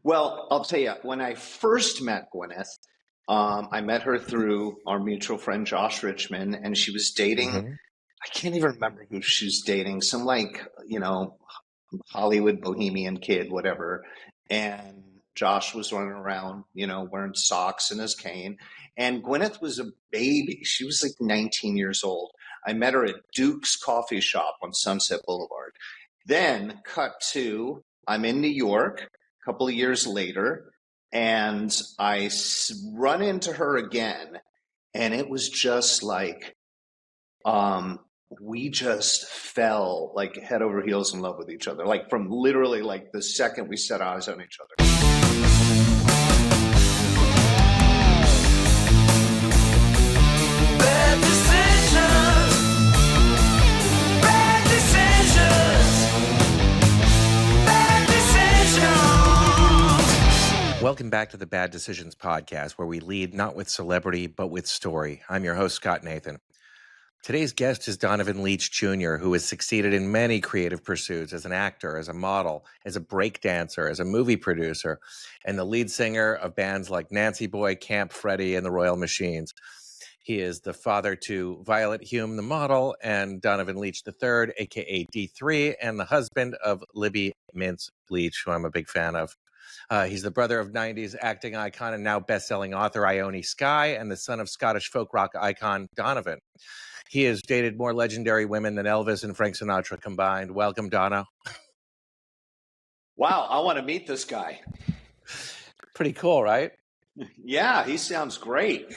Well, I'll tell you, when I first met Gwyneth, I met her through our mutual friend Josh Richmond, and she was dating, Hmm. I can't even remember who she's dating, some Hollywood bohemian kid, whatever. And Josh was running around, wearing socks and his cane. And Gwyneth was a baby. She was like 19 years old. I met her at Duke's Coffee Shop on Sunset Boulevard. Then, cut to, I'm in New York a couple of years later, and run into her again. And it was just like, we just fell like head over heels in love with each other, like from literally like the second we set eyes on each other. Bad decisions. Bad decisions. Bad decisions. Welcome back to the Bad Decisions podcast, where we lead not with celebrity, but with story. I'm your host, Scott Nathan. Today's guest is Donovan Leitch Jr., who has succeeded in many creative pursuits as an actor, as a model, as a breakdancer, as a movie producer, and the lead singer of bands like Nancy Boy, Camp Freddy, and the Royal Machines. He is the father to Violet Hume, the model, and Donovan Leitch III, a.k.a. D3, and the husband of Libby Mintz Leitch, who I'm a big fan of. He's the brother of 90s acting icon and now best-selling author Ione Skye, and the son of Scottish folk rock icon Donovan. He has dated more legendary women than Elvis and Frank Sinatra combined. Welcome, Donna. Wow, I want to meet this guy. Pretty cool, right? Yeah, he sounds great.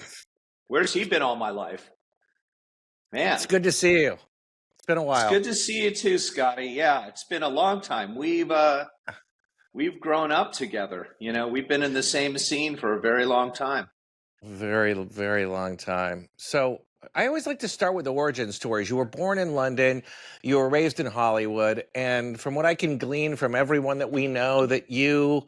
Where's he been all my life? Man, It's good to see you. It's been a while. It's good to see you too, Scotty. Yeah, it's been a long time. We've grown up together. We've been in the same scene for a very long time. Very, very long time. So I always like to start with the origin stories. You were born in London, you were raised in Hollywood, and from what I can glean from everyone that we know, that you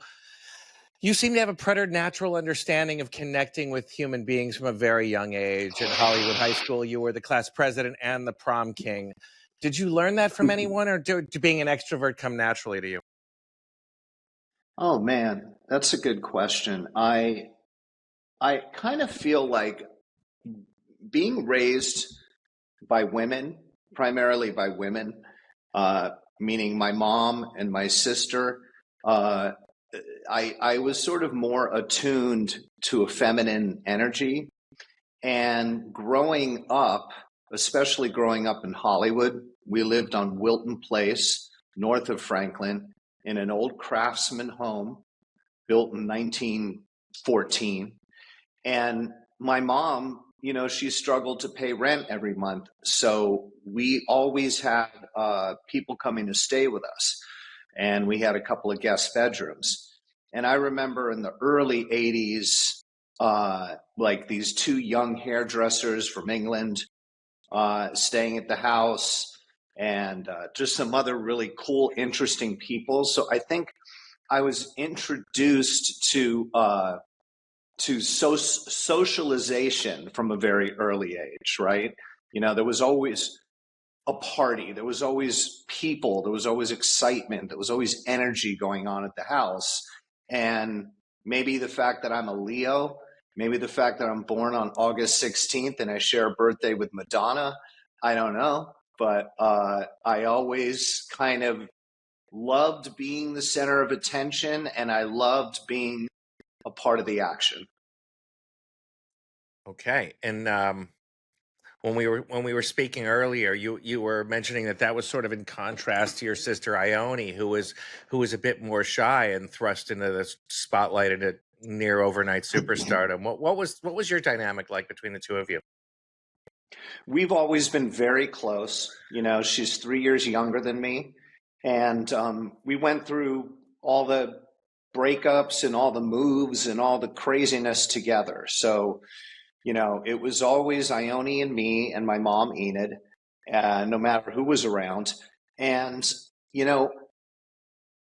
seem to have a preternatural understanding of connecting with human beings from a very young age. At Hollywood High School, you were the class president and the prom king. Did you learn that from anyone, or did being an extrovert come naturally to you? Oh man, that's a good question. I kind of feel like being raised by women, primarily by women, meaning my mom and my sister, I was sort of more attuned to a feminine energy. And growing up, especially growing up in Hollywood, we lived on Wilton Place, north of Franklin, in an old craftsman home built in 1914. And my mom, she struggled to pay rent every month. So we always had people coming to stay with us. And we had a couple of guest bedrooms. And I remember in the early 80s, like these two young hairdressers from England staying at the house, and just some other really cool, interesting people. So I think I was introduced to socialization from a very early age, right? There was always a party, there was always people, there was always excitement, there was always energy going on at the house. And maybe the fact that I'm a Leo, maybe the fact that I'm born on August 16th and I share a birthday with Madonna, I don't know. But I always kind of loved being the center of attention, and I loved being a part of the action. Okay. And when we were speaking earlier, you were mentioning that was sort of in contrast to your sister Ione, who was a bit more shy and thrust into the spotlight at a near overnight superstardom. What was your dynamic like between the two of you? We've always been very close. She's 3 years younger than me, and we went through all the breakups and all the moves and all the craziness together. So it was always Ione and me and my mom, Enid, no matter who was around. And,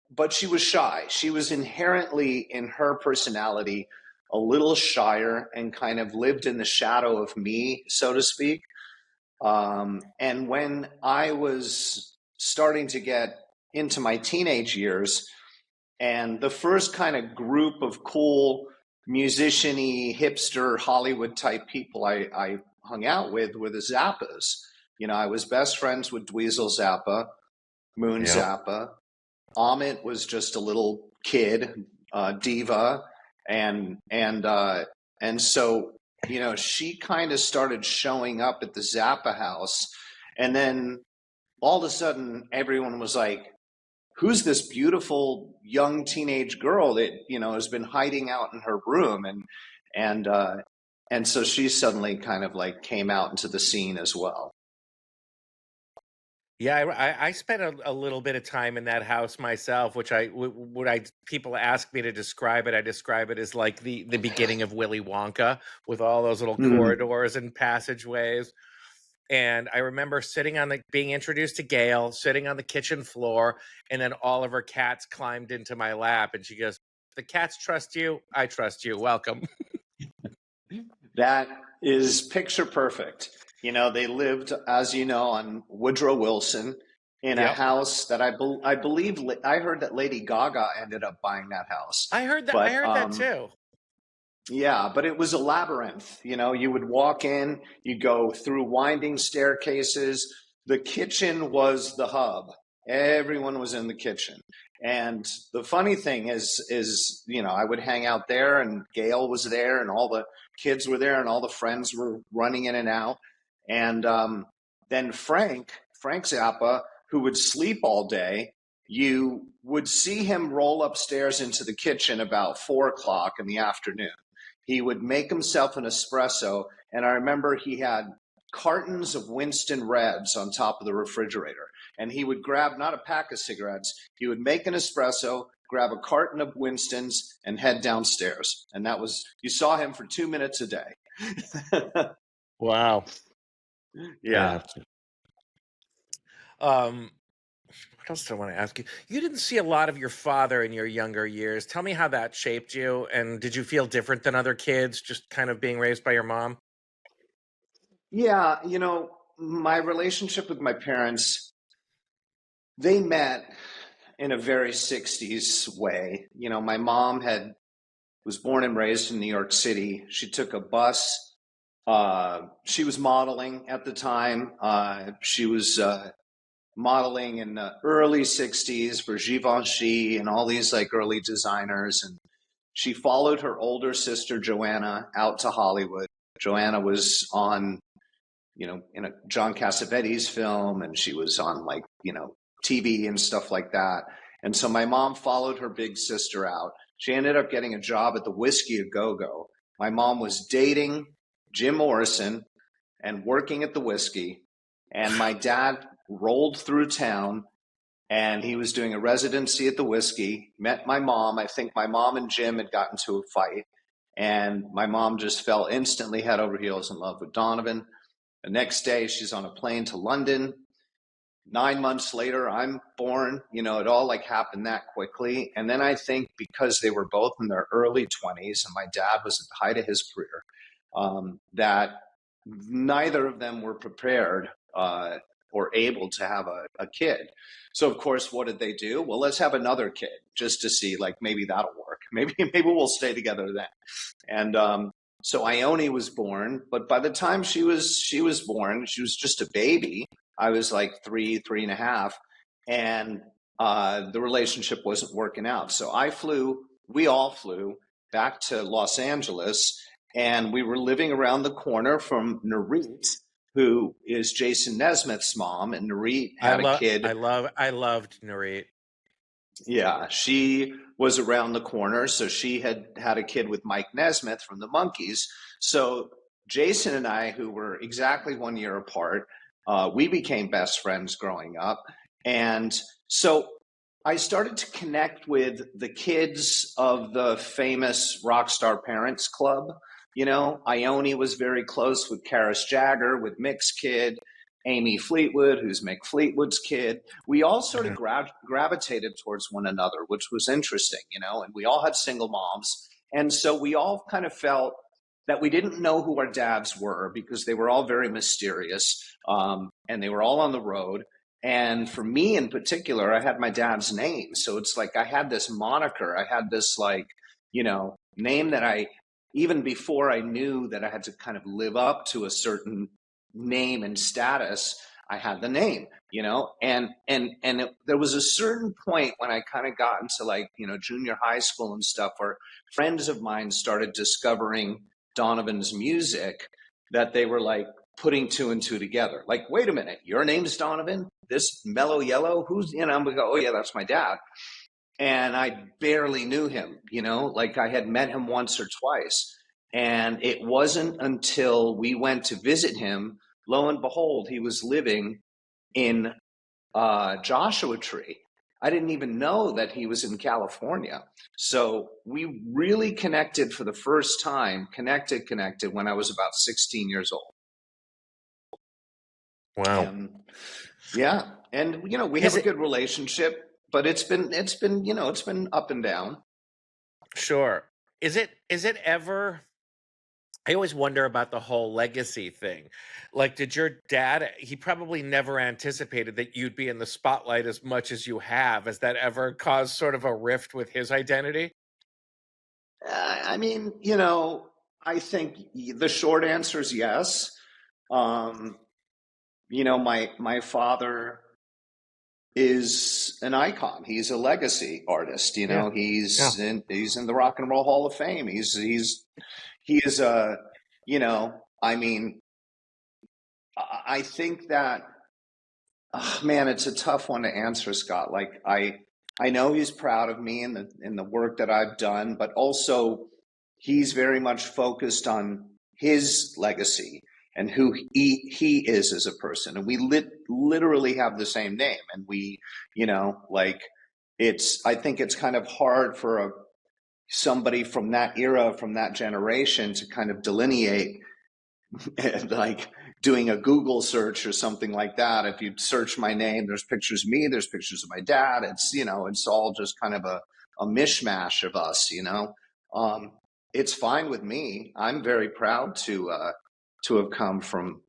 but she was shy. She was inherently, in her personality, a little shyer and kind of lived in the shadow of me, so to speak. And when I was starting to get into my teenage years, And the first kind of group of cool musician-y, hipster, Hollywood type people I hung out with were the Zappas. You know, I was best friends with Dweezil Zappa, Moon Zappa. Amit was just a little kid, diva, and so, you know, she kind of started showing up at the Zappa house, and then all of a sudden everyone was like, who's this beautiful young teenage girl that, you know, has been hiding out in her room? And and so she suddenly kind of like came out into the scene as well. Yeah, I spent a little bit of time in that house myself, which people ask me to describe it, I describe it as like the beginning of Willy Wonka, with all those little corridors and passageways. And I remember being introduced to Gail, sitting on the kitchen floor, and then all of her cats climbed into my lap, and she goes, "The cats trust you. I trust you. Welcome." That is picture perfect. You know, they lived, as you know, on Woodrow Wilson in a house that I believe I heard that Lady Gaga ended up buying that house. I heard that. But, I heard that too. Yeah, but it was a labyrinth. You know, you would walk in, you go through winding staircases. The kitchen was the hub. Everyone was in the kitchen. And the funny thing is, you know, I would hang out there, and Gail was there, and all the kids were there, and all the friends were running in and out. And then Frank Zappa, who would sleep all day, you would see him roll upstairs into the kitchen about 4 o'clock in the afternoon. He would make himself an espresso, and I remember he had cartons of Winston Reds on top of the refrigerator. And he would grab not a pack of cigarettes, he would make an espresso, grab a carton of Winston's, and head downstairs. And that was, you saw him for 2 minutes a day. Wow. Yeah. What else do I want to ask you? You didn't see a lot of your father in your younger years. Tell me how that shaped you. And did you feel different than other kids, just kind of being raised by your mom? Yeah, you know, my relationship with my parents, they met in a very 60s way. You know, my mom was born and raised in New York City. She took a bus. She was modeling at the time. She was modeling in the early 60s for Givenchy and all these like early designers. And she followed her older sister, Joanna, out to Hollywood. Joanna was on, you know, in a John Cassavetes film, and she was on like, you know, TV and stuff like that. And so my mom followed her big sister out. She ended up getting a job at the Whiskey A Go-Go. My mom was dating Jim Morrison and working at the Whiskey. And my dad rolled through town, and he was doing a residency at the Whiskey, met my mom. I think my mom and Jim had gotten to a fight, and my mom just fell instantly head over heels in love with Donovan. The next day, she's on a plane to London. 9 months later, I'm born. You know, it all like happened that quickly. And then I think because they were both in their early 20s and my dad was at the height of his career, that neither of them were prepared or able to have a kid. So of course, what did they do? Well, let's have another kid just to see, like, maybe that'll work. Maybe we'll stay together then. And so Ione was born, but by the time she was born, she was just a baby. I was like three and a half, and the relationship wasn't working out. So we all flew back to Los Angeles, and we were living around the corner from Nurit, who is Jason Nesmith's mom, and Nurit had a kid. I loved Nurit. Yeah, she was around the corner, so she had a kid with Mike Nesmith from the Monkees. So Jason and I, who were exactly 1 year apart, we became best friends growing up. And so I started to connect with the kids of the famous Rockstar Parents Club. You know, Ione was very close with Karis Jagger, with Mick's kid, Amy Fleetwood, who's Mick Fleetwood's kid. We all sort of gravitated towards one another, which was interesting, you know, and we all had single moms. And so we all kind of felt that we didn't know who our dads were because they were all very mysterious, and they were all on the road. And for me in particular, I had my dad's name. So it's like I had this moniker, I had this like, name that even before I knew that I had to kind of live up to a certain name and status, I had the name, there was a certain point when I kind of got into like, junior high school and stuff where friends of mine started discovering Donovan's music, that they were like putting two and two together. Like, wait a minute, your name's Donovan? This Mellow Yellow? Who's, I'm gonna go, oh yeah, that's my dad. And I barely knew him, like I had met him once or twice. And it wasn't until we went to visit him, lo and behold, he was living in Joshua Tree. I didn't even know that he was in California. So we really connected for the first time, connected when I was about 16 years old. Wow. Yeah. And, we have a good relationship, but it's been up and down. Sure. Is it ever, I always wonder about the whole legacy thing. Like, did your dad, he probably never anticipated that you'd be in the spotlight as much as you have. Has that ever caused sort of a rift with his identity? I mean, I think the short answer is yes. My father is an icon. He's a legacy artist. He's in the Rock and Roll Hall of Fame. He is a, I mean, I think that, man, it's a tough one to answer, Scott. Like I know he's proud of me and the work that I've done, but also he's very much focused on his legacy and who he is as a person. And we literally have the same name. And we, I think it's kind of hard for somebody from that era, from that generation to kind of delineate, like doing a Google search or something like that. If you search my name, there's pictures of me, there's pictures of my dad. It's, it's all just kind of a mishmash of us, it's fine with me. I'm very proud to have come from,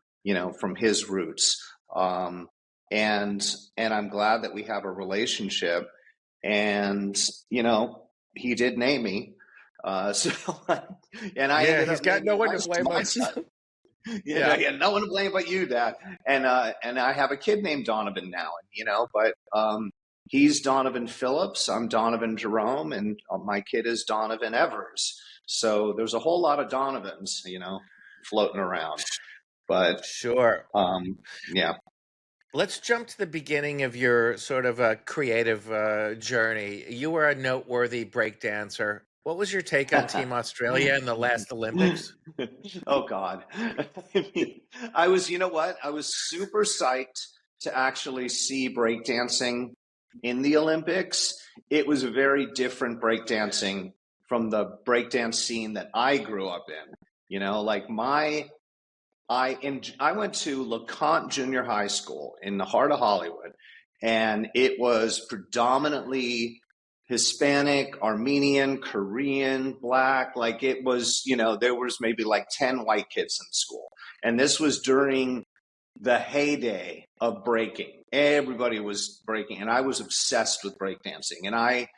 from his roots. And I'm glad that we have a relationship, and, he did name me. So, and I he's got no one to blame us. Yeah, no one to blame but you, Dad. And I have a kid named Donovan now, but he's Donovan Phillips, I'm Donovan Jerome, and my kid is Donovan Evers. So there's a whole lot of Donovans, floating around. But sure. Yeah. Let's jump to the beginning of your sort of a creative journey. You were a noteworthy breakdancer. What was your take on Team Australia in the last Olympics? Oh, God. I was, I was super psyched to actually see breakdancing in the Olympics. It was a very different breakdancing from the breakdance scene that I grew up in. Like I went to LeConte Junior High School in the heart of Hollywood, and it was predominantly Hispanic, Armenian, Korean, Black. Like it was, there was maybe like 10 white kids in the school. And this was during the heyday of breaking. Everybody was breaking, and I was obsessed with breakdancing. And I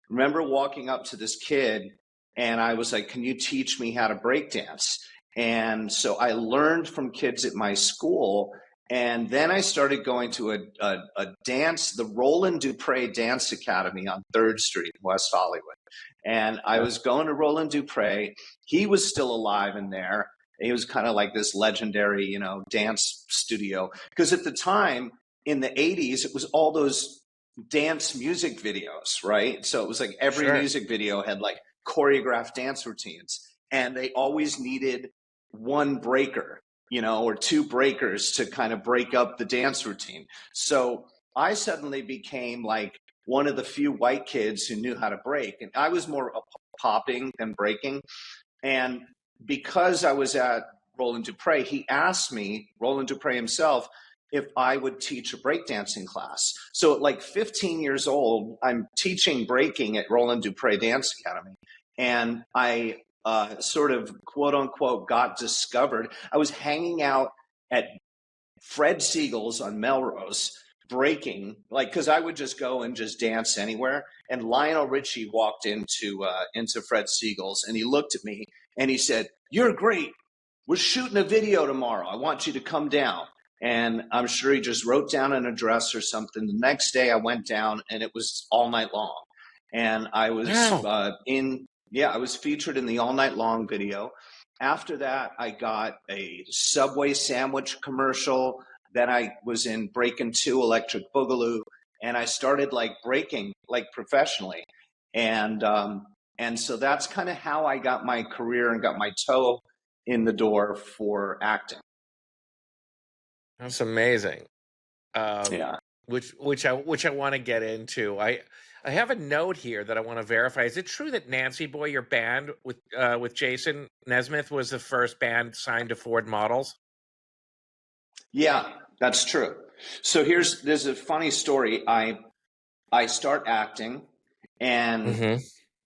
remember walking up to this kid, and I was like, can you teach me how to breakdance? And so I learned from kids at my school. And then I started going to a dance, the Roland Dupre Dance Academy on 3rd Street, West Hollywood. And I was going to Roland Dupre. He was still alive in there. He was kind of like this legendary, dance studio. Because at the time, in the 80s, it was all those dance music videos, right? So it was like every music video had like choreographed dance routines. And they always needed one breaker, or two breakers to kind of break up the dance routine. So I suddenly became like one of the few white kids who knew how to break. And I was more popping than breaking. And because I was at Roland Dupre, he asked me, Roland Dupre himself, if I would teach a breakdancing class. So at like 15 years old, I'm teaching breaking at Roland Dupre Dance Academy. And I sort of quote unquote got discovered. I was hanging out at Fred Siegel's on Melrose breaking, like, because I would just go and just dance anywhere. And Lionel Richie walked into Fred Siegel's, and he looked at me and he said, "You're great. We're shooting a video tomorrow. I want you to come down." And I'm sure he just wrote down an address or something. The next day I went down, and it was all night long. And I was I was featured in the All Night Long video. After that, I got a Subway sandwich commercial. Then I was in Breakin' 2 Electric Boogaloo, and I started like breaking like professionally. And so that's kind of how I got my career and got my toe in the door for acting. That's amazing. Yeah. Which I want to get into. I have a note here that I want to verify. Is it true that Nancy Boy, your band with Jason Nesmith, was the first band signed to Ford Models? Yeah, that's true. So there's a funny story. I start acting, and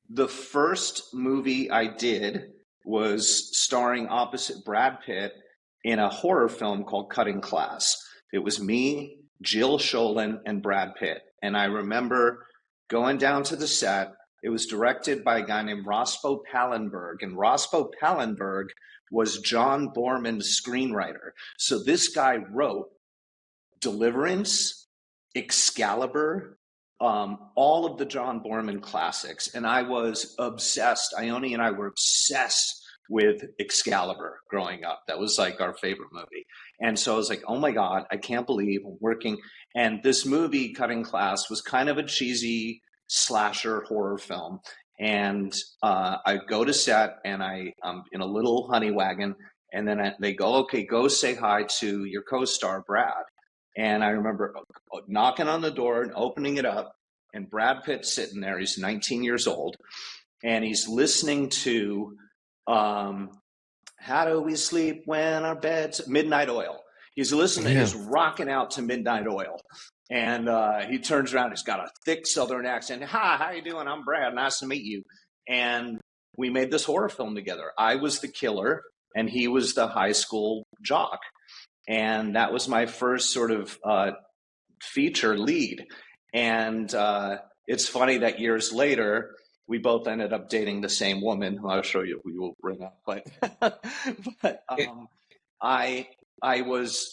the first movie I did was starring opposite Brad Pitt in a horror film called Cutting Class. It was me, Jill Sholin, and Brad Pitt. And I remember going down to the set. It was directed by a guy named Rospo Pallenberg, and Rospo Pallenberg was John Borman's screenwriter. So this guy wrote Deliverance, Excalibur, all of the John Borman classics. And I was obsessed. Ione and I were obsessed with Excalibur growing up. That was like our favorite movie. And so I was like, oh my God, I can't believe I'm working. And this movie, Cutting Class, was kind of a cheesy slasher horror film. And I go to set, and I'm in a little honey wagon, and then they go, okay, go say hi to your co-star, Brad. And I remember knocking on the door and opening it up, and Brad Pitt's sitting there. He's 19 years old, and he's listening to How Do We Sleep When Our Beds, Midnight Oil. He's listening, he's rocking out to Midnight Oil. And he turns around, he's got a thick Southern accent. "Hi, how you doing? I'm Brad. Nice to meet you." And we made this horror film together. I was the killer, and he was the high school jock. And that was my first sort of feature lead. And it's funny that years later, we both ended up dating the same woman, who I'll show you, we will bring up. But, I was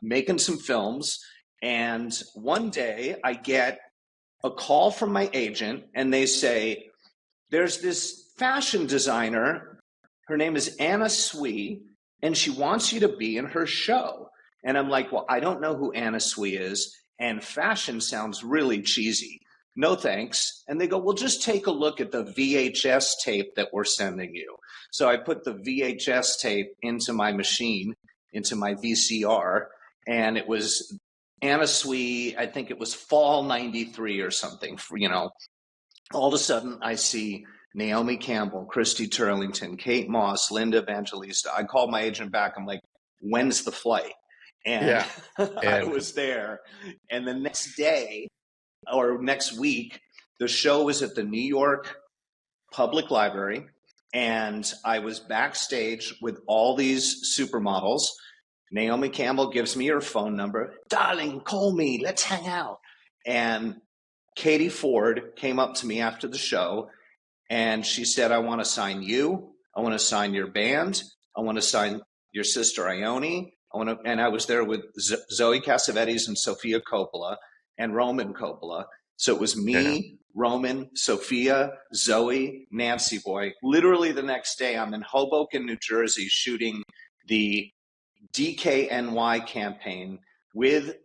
making some films, and one day I get a call from my agent, and they say, "There's this fashion designer. Her name is Anna Sui, and she wants you to be in her show." And I'm like, well, I don't know who Anna Sui is, and fashion sounds really cheesy. No thanks. And they go, well, just take a look at the VHS tape that we're sending you. So I put the VHS tape into my machine, into my VCR, and it was Anna Sui, I think it was fall 93 or something. All of a sudden I see Naomi Campbell, Christy Turlington, Kate Moss, Linda Evangelista. I called my agent back. I'm like, when's the flight? And I was there. And the next day or next week, the show was at the New York Public Library. And I was backstage with all these supermodels. Naomi Campbell gives me her phone number. "Darling, call me. Let's hang out." And Katie Ford came up to me after the show, and she said, "I want to sign you. I want to sign your band. I want to sign your sister Ione. And I was there with Zoe Cassavetes and Sofia Coppola and Roman Coppola. So it was me, Roman, Sophia, Zoe, Nancy Boy. Literally the next day, I'm in Hoboken, New Jersey, shooting the DKNY campaign with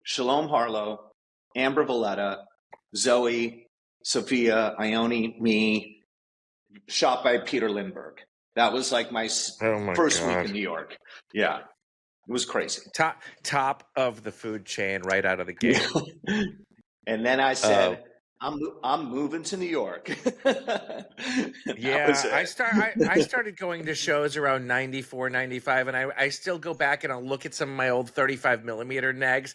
Shalom Harlow, Amber Valletta, Zoe, Sophia, Ione, me, shot by Peter Lindbergh. That was like my first week in New York. Yeah, it was crazy. Top of the food chain right out of the gate. And then I said, I'm moving to New York. Yeah, I started going to shows around 94, 95, and I still go back and I'll look at some of my old 35 millimeter negs,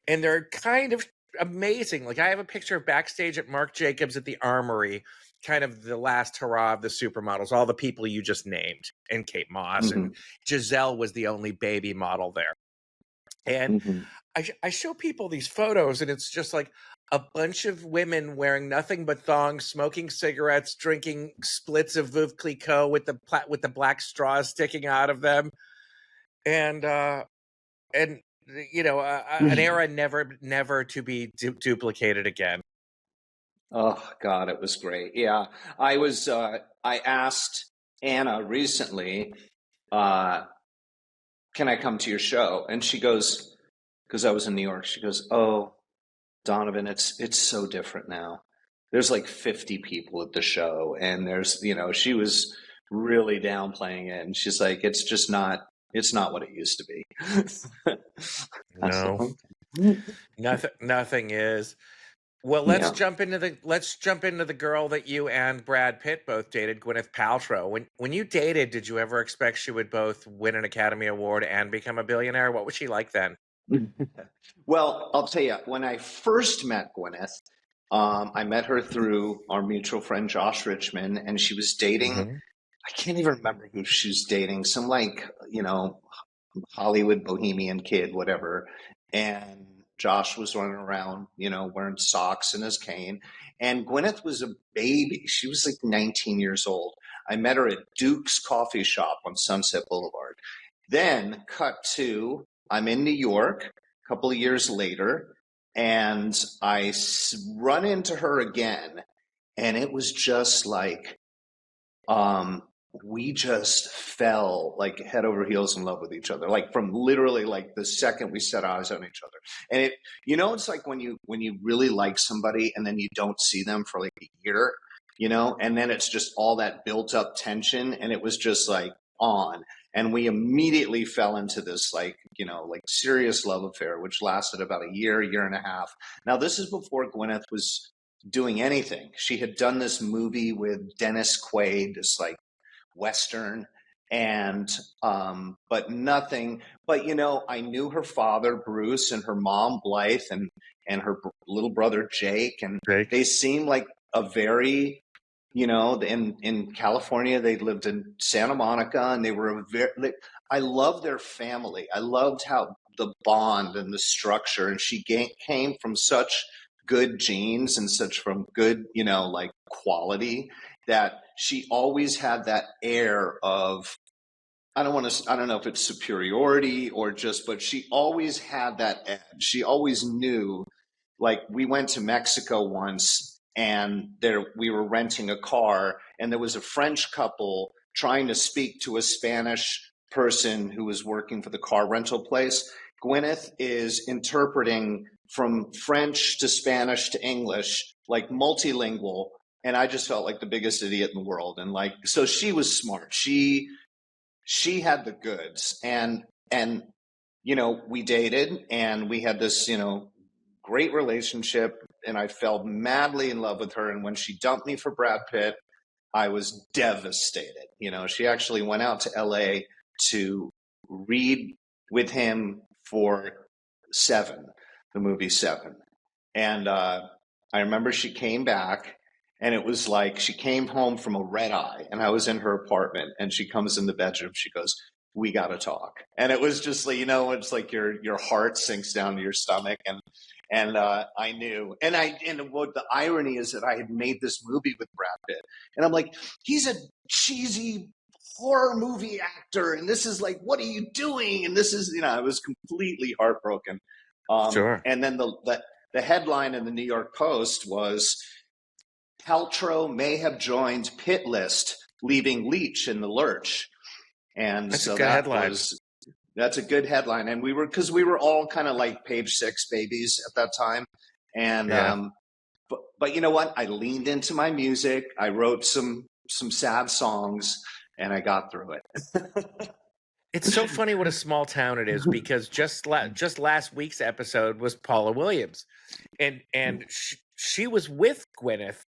and they're kind of amazing. Like, I have a picture of backstage at Marc Jacobs at the Armory, kind of the last hurrah of the supermodels, all the people you just named, and Kate Moss, and Giselle was the only baby model there. And I show people these photos, and it's just like a bunch of women wearing nothing but thongs, smoking cigarettes, drinking splits of Veuve Clicquot with the black straws sticking out of them, and an era never to be duplicated again. Oh God, it was great. Yeah, I asked Anna recently, can I come to your show? And she goes, because I was in New York. She goes, oh, Donovan, it's so different now. There's like 50 people at the show, and she was really downplaying it, and she's like, it's not what it used to be. No, nothing is. Well, let's jump into the girl that you and Brad Pitt both dated, Gwyneth Paltrow. When you dated, did you ever expect she would both win an Academy Award and become a billionaire? What was she like then? Well, I'll tell you, when I first met Gwyneth, I met her through our mutual friend Josh Richmond, and she was dating, I can't even remember who she was dating, some Hollywood bohemian kid, whatever. And Josh was running around, wearing socks and his cane. And Gwyneth was a baby. She was like 19 years old. I met her at Duke's Coffee Shop on Sunset Boulevard. Then cut to, I'm in New York a couple of years later, and I run into her again. And it was just like, we just fell like head over heels in love with each other, like from literally like the second we set eyes on each other. And it's like when you really like somebody and then you don't see them for like a year, and then it's just all that built up tension, and it was just like on. And we immediately fell into this like serious love affair, which lasted about a year and a half. Now, this is before Gwyneth was doing anything. She had done this movie with Dennis Quaid, this like Western, and but nothing. But I knew her father Bruce and her mom Blythe and her little brother Jake, and they seemed like a very in California. They lived in Santa Monica, and they were I loved their family. I loved how the bond and the structure, and she came from such good genes and such from good like quality, that she always had that air of, I don't know if it's superiority or but she always had that edge. She always knew, like we went to Mexico once, and we were renting a car, and there was a French couple trying to speak to a Spanish person who was working for the car rental place. Gwyneth is interpreting from French to Spanish to English, like multilingual. And I just felt like the biggest idiot in the world. And like, so she was smart. She had the goods, and we dated, and we had this, great relationship, and I fell madly in love with her. And when she dumped me for Brad Pitt, I was devastated. She actually went out to LA to read with him for Seven, the movie Seven. And I remember she came back, and it was like she came home from a red eye, and I was in her apartment, and she comes in the bedroom. She goes, we got to talk. And it was just like, it's like your heart sinks down to your stomach. And I knew. And what the irony is that I had made this movie with Brad Pitt. And I'm like, he's a cheesy horror movie actor, and this is like, what are you doing? And this is, I was completely heartbroken. Sure. And then the headline in the New York Post was, Paltrow may have joined Pitt list, leaving Leitch in the lurch. And that's so a good headline. That's a good headline. And we were all kind of like Page Six babies at that time. And but you know what? I leaned into my music. I wrote some sad songs, and I got through it. It's so funny what a small town it is, because just last week's episode was Paula Williams, and she was with Gwyneth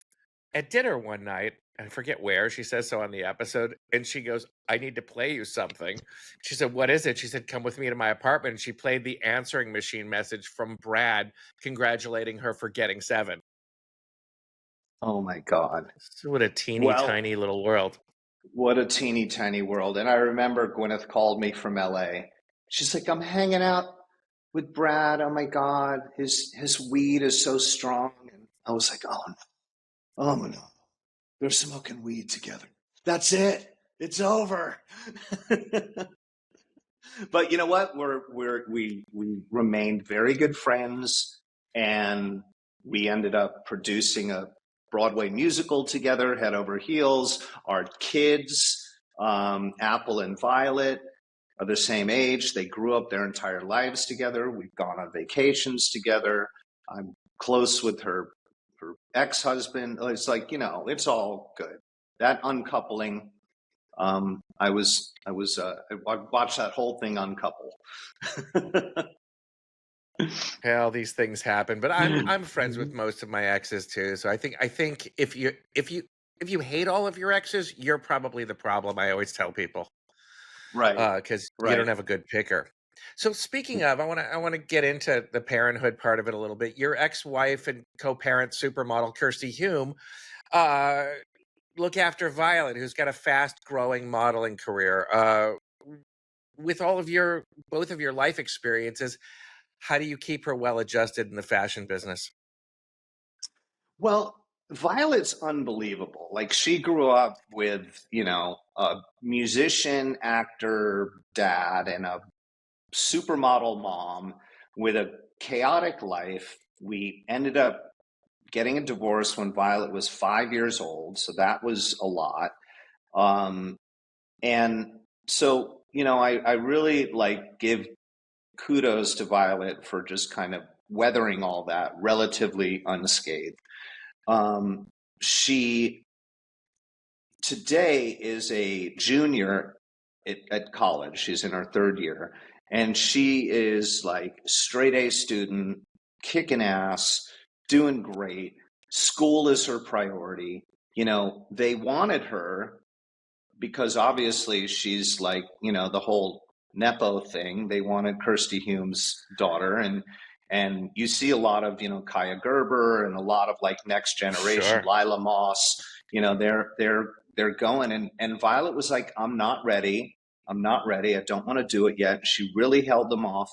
at dinner one night. I forget where. She says so on the episode, and she goes, I need to play you something. She said, what is it? She said, come with me to my apartment. And she played the answering machine message from Brad congratulating her for getting Seven. Oh my God. So what a tiny little world. What a teeny tiny world. And I remember Gwyneth called me from LA. She's like, I'm hanging out with Brad. Oh my God, his weed is so strong. And I was like, oh no, they're smoking weed together. That's it. It's over. But you know what? We remained very good friends, and we ended up producing a Broadway musical together, head over heels. Our kids, Apple and Violet, are the same age. They grew up their entire lives together. We've gone on vacations together. I'm close with her ex-husband. It's like, it's all good. That uncoupling. I watched that whole thing uncouple. All these things happen, but I'm friends with most of my exes too. So I think if you hate all of your exes, you're probably the problem. I always tell people, Right. because you Right. don't have a good picker. So speaking of, I want to get into the parenthood part of it a little bit. Your ex-wife and co-parent supermodel Kirsty Hume look after Violet, who's got a fast-growing modeling career. With both of your life experiences, how do you keep her well-adjusted in the fashion business? Well, Violet's unbelievable. Like, she grew up with, a musician, actor, dad, and a supermodel mom with a chaotic life. We ended up getting a divorce when Violet was 5 years old, so that was a lot. And so, I really give kudos to Violet for just kind of weathering all that relatively unscathed. She today is a junior at college. She's in her third year, and she is like straight A student, kicking ass, doing great. School is her priority. They wanted her because obviously she's like, the whole Nepo thing. They wanted Kirsty Hume's daughter, and you see a lot of, Kaya Gerber and a lot of like next generation, Sure. Lila Moss, they're going, and Violet was like, I'm not ready. I don't want to do it yet. She really held them off.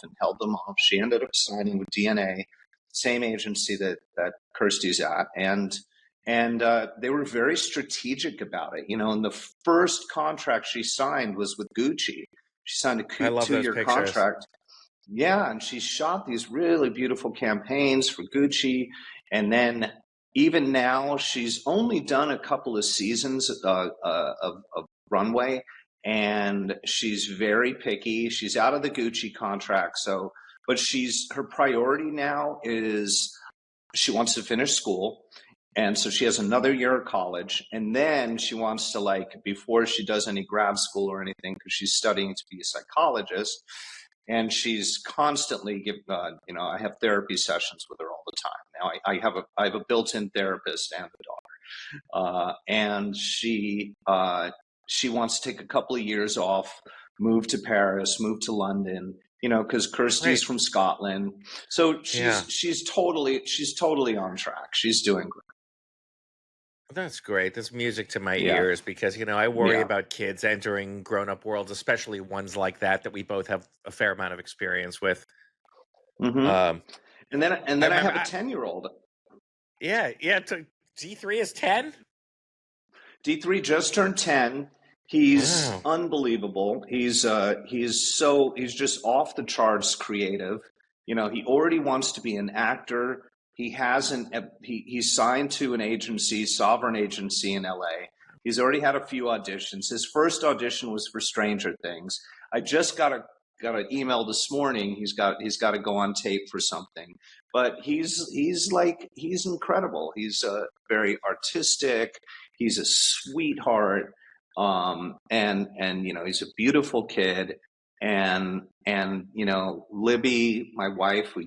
She ended up signing with DNA, same agency that Kirsty's at, and they were very strategic about it. And the first contract she signed was with Gucci. She signed a I love those 2-year pictures. contract. Yeah, and she shot these really beautiful campaigns for Gucci. And then even now, she's only done a couple of seasons of runway, and she's very picky. She's out of the Gucci contract, but her priority now is she wants to finish school. And so she has another year of college, and then she wants to, before she does any grad school or anything, because she's studying to be a psychologist, and she's constantly I have therapy sessions with her all the time. Now I have a built-in therapist and a daughter, and she wants to take a couple of years off, move to Paris, move to London, because Kirsty's from Scotland, so she's totally on track. She's doing great. That's great. That's music to my ears, because, I worry Yeah. about kids entering grown-up worlds, especially ones like that we both have a fair amount of experience with. Mm-hmm. And then I have a remember- 10-year-old. Yeah. D3 is 10? D3 just turned 10. He's Wow. unbelievable. He's just off the charts creative. He already wants to be an actor. He's signed to an agency, Sovereign Agency in LA. He's already had a few auditions. His first audition was for Stranger Things. I just got an email this morning. He's got to go on tape for something. But he's incredible. He's very artistic. He's a sweetheart. And he's a beautiful kid. And Libby, my wife, who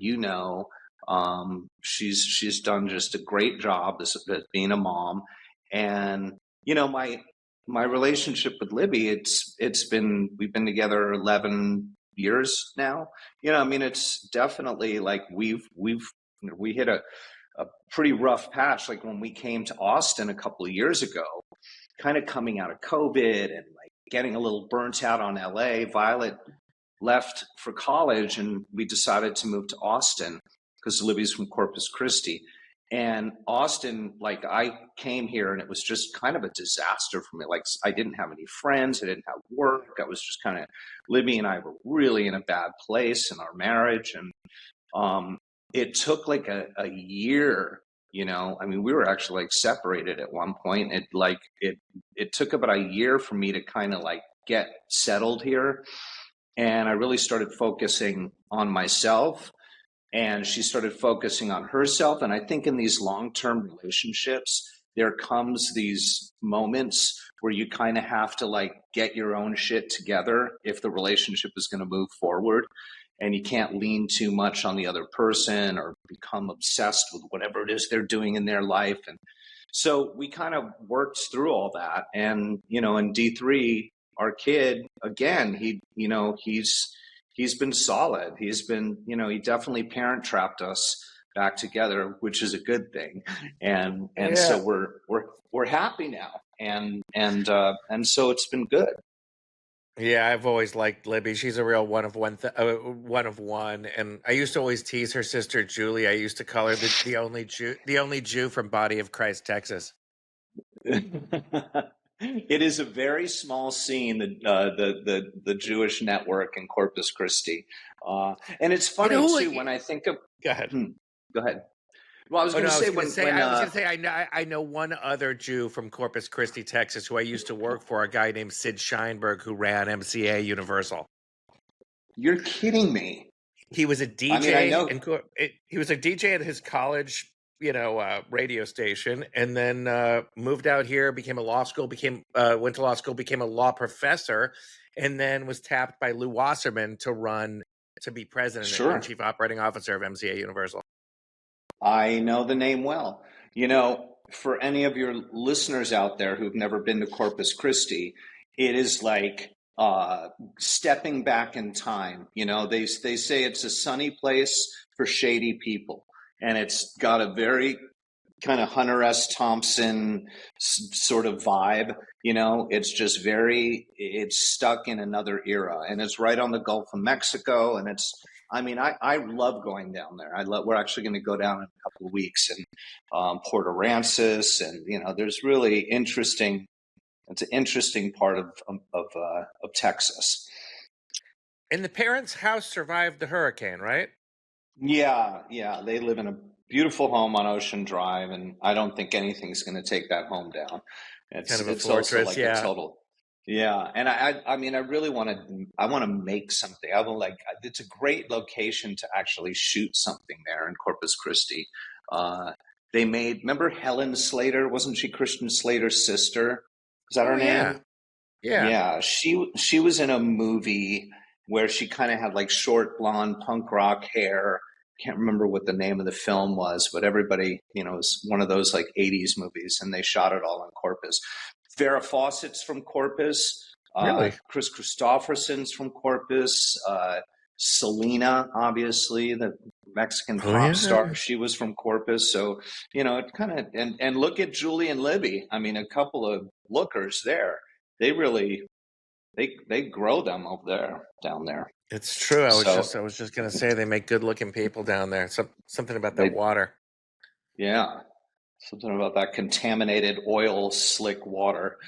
she's done just a great job as being a mom. And my relationship with Libby, we've been together 11 years now. It's definitely we hit a pretty rough patch, like when we came to Austin a couple of years ago, kind of coming out of COVID and getting a little burnt out on LA. Violet left for college, and we decided to move to Austin because Libby's from Corpus Christi. And Austin, like, I came here and it was just kind of a disaster for me. Like, I didn't have any friends, I didn't have work. I was just kind of, Libby and I were really in a bad place in our marriage. And it took like a year, you know. I mean, we were actually like separated at one point. It took about a year for me to kind of like get settled here. And I really started focusing on myself, and she started focusing on herself. And I think in these long-term relationships, there comes these moments where you kind of have to like get your own shit together if the relationship is going to move forward. And you can't lean too much on the other person or become obsessed with whatever it is they're doing in their life. And so we kind of worked through all that. And, you know, in D3, our kid, again, he's been solid. He's been, you know, he definitely parent trapped us back together, which is a good thing. And so we're happy now. And so it's been good. Yeah, I've always liked Libby. She's a real one of one. And I used to always tease her sister Julie. I used to call her the only Jew from Body of Christ, Texas. It is a very small scene, the Jewish network in Corpus Christi, and it's funny too when I think of. Go ahead. Go ahead. Well, I was going to say I know one other Jew from Corpus Christi, Texas, who I used to work for, a guy named Sid Sheinberg, who ran MCA Universal. You're kidding me. He was a DJ. I mean, I know. He was a DJ at his college, you know, radio station, and then moved out here, went to law school, became a law professor, and then was tapped by Lou Wasserman to be president and chief operating officer of MCA Universal. I know the name well. You know, for any of your listeners out there who've never been to Corpus Christi, it is like stepping back in time. You know, they say it's a sunny place for shady people, and it's got a very kind of Hunter S. Thompson sort of vibe. You know, it's just it's stuck in another era, and it's right on the Gulf of Mexico, and I love going down there. We're actually going to go down in a couple of weeks, and Port Aransas, and you know, there's really interesting. It's an interesting part of Texas. And the parents' house survived the hurricane, right? Yeah. They live in a beautiful home on Ocean Drive, and I don't think anything's going to take that home down. It's kind of a fortress, also like a total. Yeah, and I mean, I really want to make something. It's a great location to actually shoot something there in Corpus Christi. They remember Helen Slater? Wasn't she Christian Slater's sister? Is that her name? Yeah. She was in a movie where she kind of had like short blonde punk rock hair. Can't remember what the name of the film was, but everybody, you know, it was one of those like 80s movies, and they shot it all in Corpus. Farrah Fawcett's from Corpus. Really? Chris Christopherson's from Corpus. Selena, obviously, the Mexican pop star, she was from Corpus. So, you know, it kind of, and look at Julie and Libby. I mean, a couple of lookers there. They really, they grow them down there. It's true. I was just going to say they make good looking people down there. Something about that water. Yeah. Something about that contaminated oil slick water.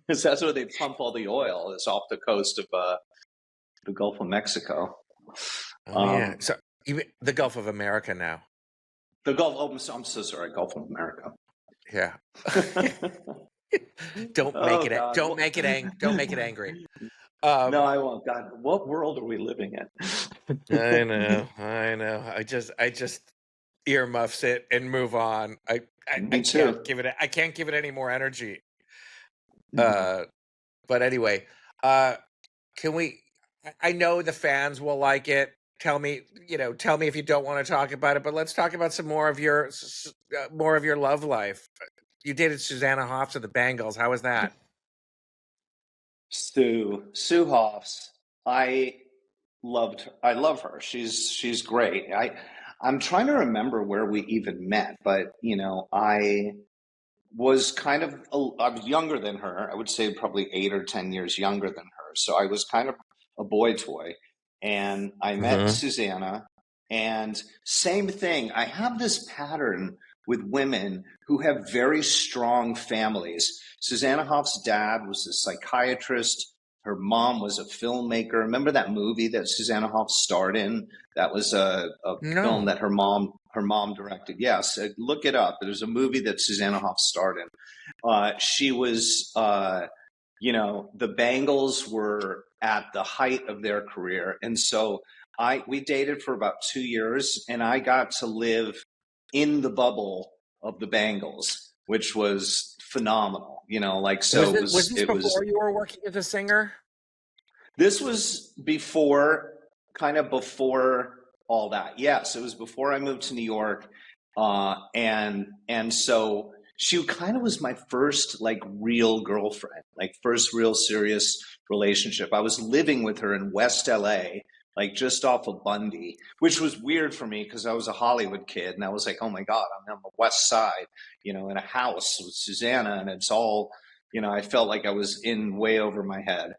Because that's where they pump all the oil, is off the coast of the Gulf of Mexico. Yeah. So the Gulf of America now. The Gulf. Oh, I'm so sorry. Gulf of America. Yeah. Don't make it angry. No, I won't. God, what world are we living in? I know. I just earmuffs it and move on. I can't give it any more energy. But anyway, can we? I know the fans will like it. Tell me if you don't want to talk about it. But let's talk about some more of your love life. You dated Susanna Hoffs of the Bangles. How was that? Sue Hoffs. I love her. She's great. I'm trying to remember where we even met, but you know, I was younger than her. I would say probably 8 or 10 years younger than her. So I was kind of a boy toy. and I met Susanna. And same thing, I have this pattern with women who have very strong families. Susanna Hoff's dad was a psychiatrist. Her mom was a filmmaker. Remember that movie that Susanna Hoff starred in? That was a film that her mom directed. Yes, look it up. There's a movie that Susanna Hoff starred in. She was, the Bangles were at the height of their career, and so we dated for about 2 years, and I got to live in the bubble of the Bangles, which was phenomenal. Was this before you were working as a singer? This was before all that. Yes, it was before I moved to New York, and so she kind of was my first real girlfriend, first real serious relationship. I was living with her in West LA, just off of Bundy, which was weird for me because I was a Hollywood kid, and I was like, oh my God, I'm on the West Side, in a house with Susanna, and it's all, I felt like I was in way over my head.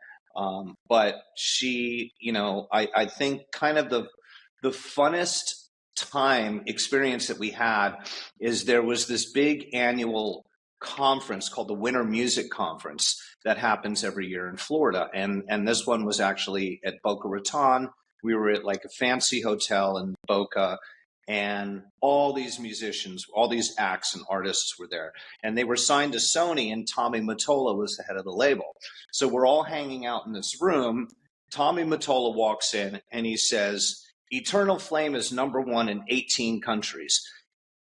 But she, I think kind of the funnest experience that we had is there was this big annual conference called the Winter Music Conference that happens every year in Florida. And this one was actually at Boca Raton. We were at a fancy hotel in Boca, and all these musicians, all these acts and artists were there. And they were signed to Sony, and Tommy Mottola was the head of the label. So we're all hanging out in this room. Tommy Mottola walks in and he says, Eternal Flame is #1 in 18 countries.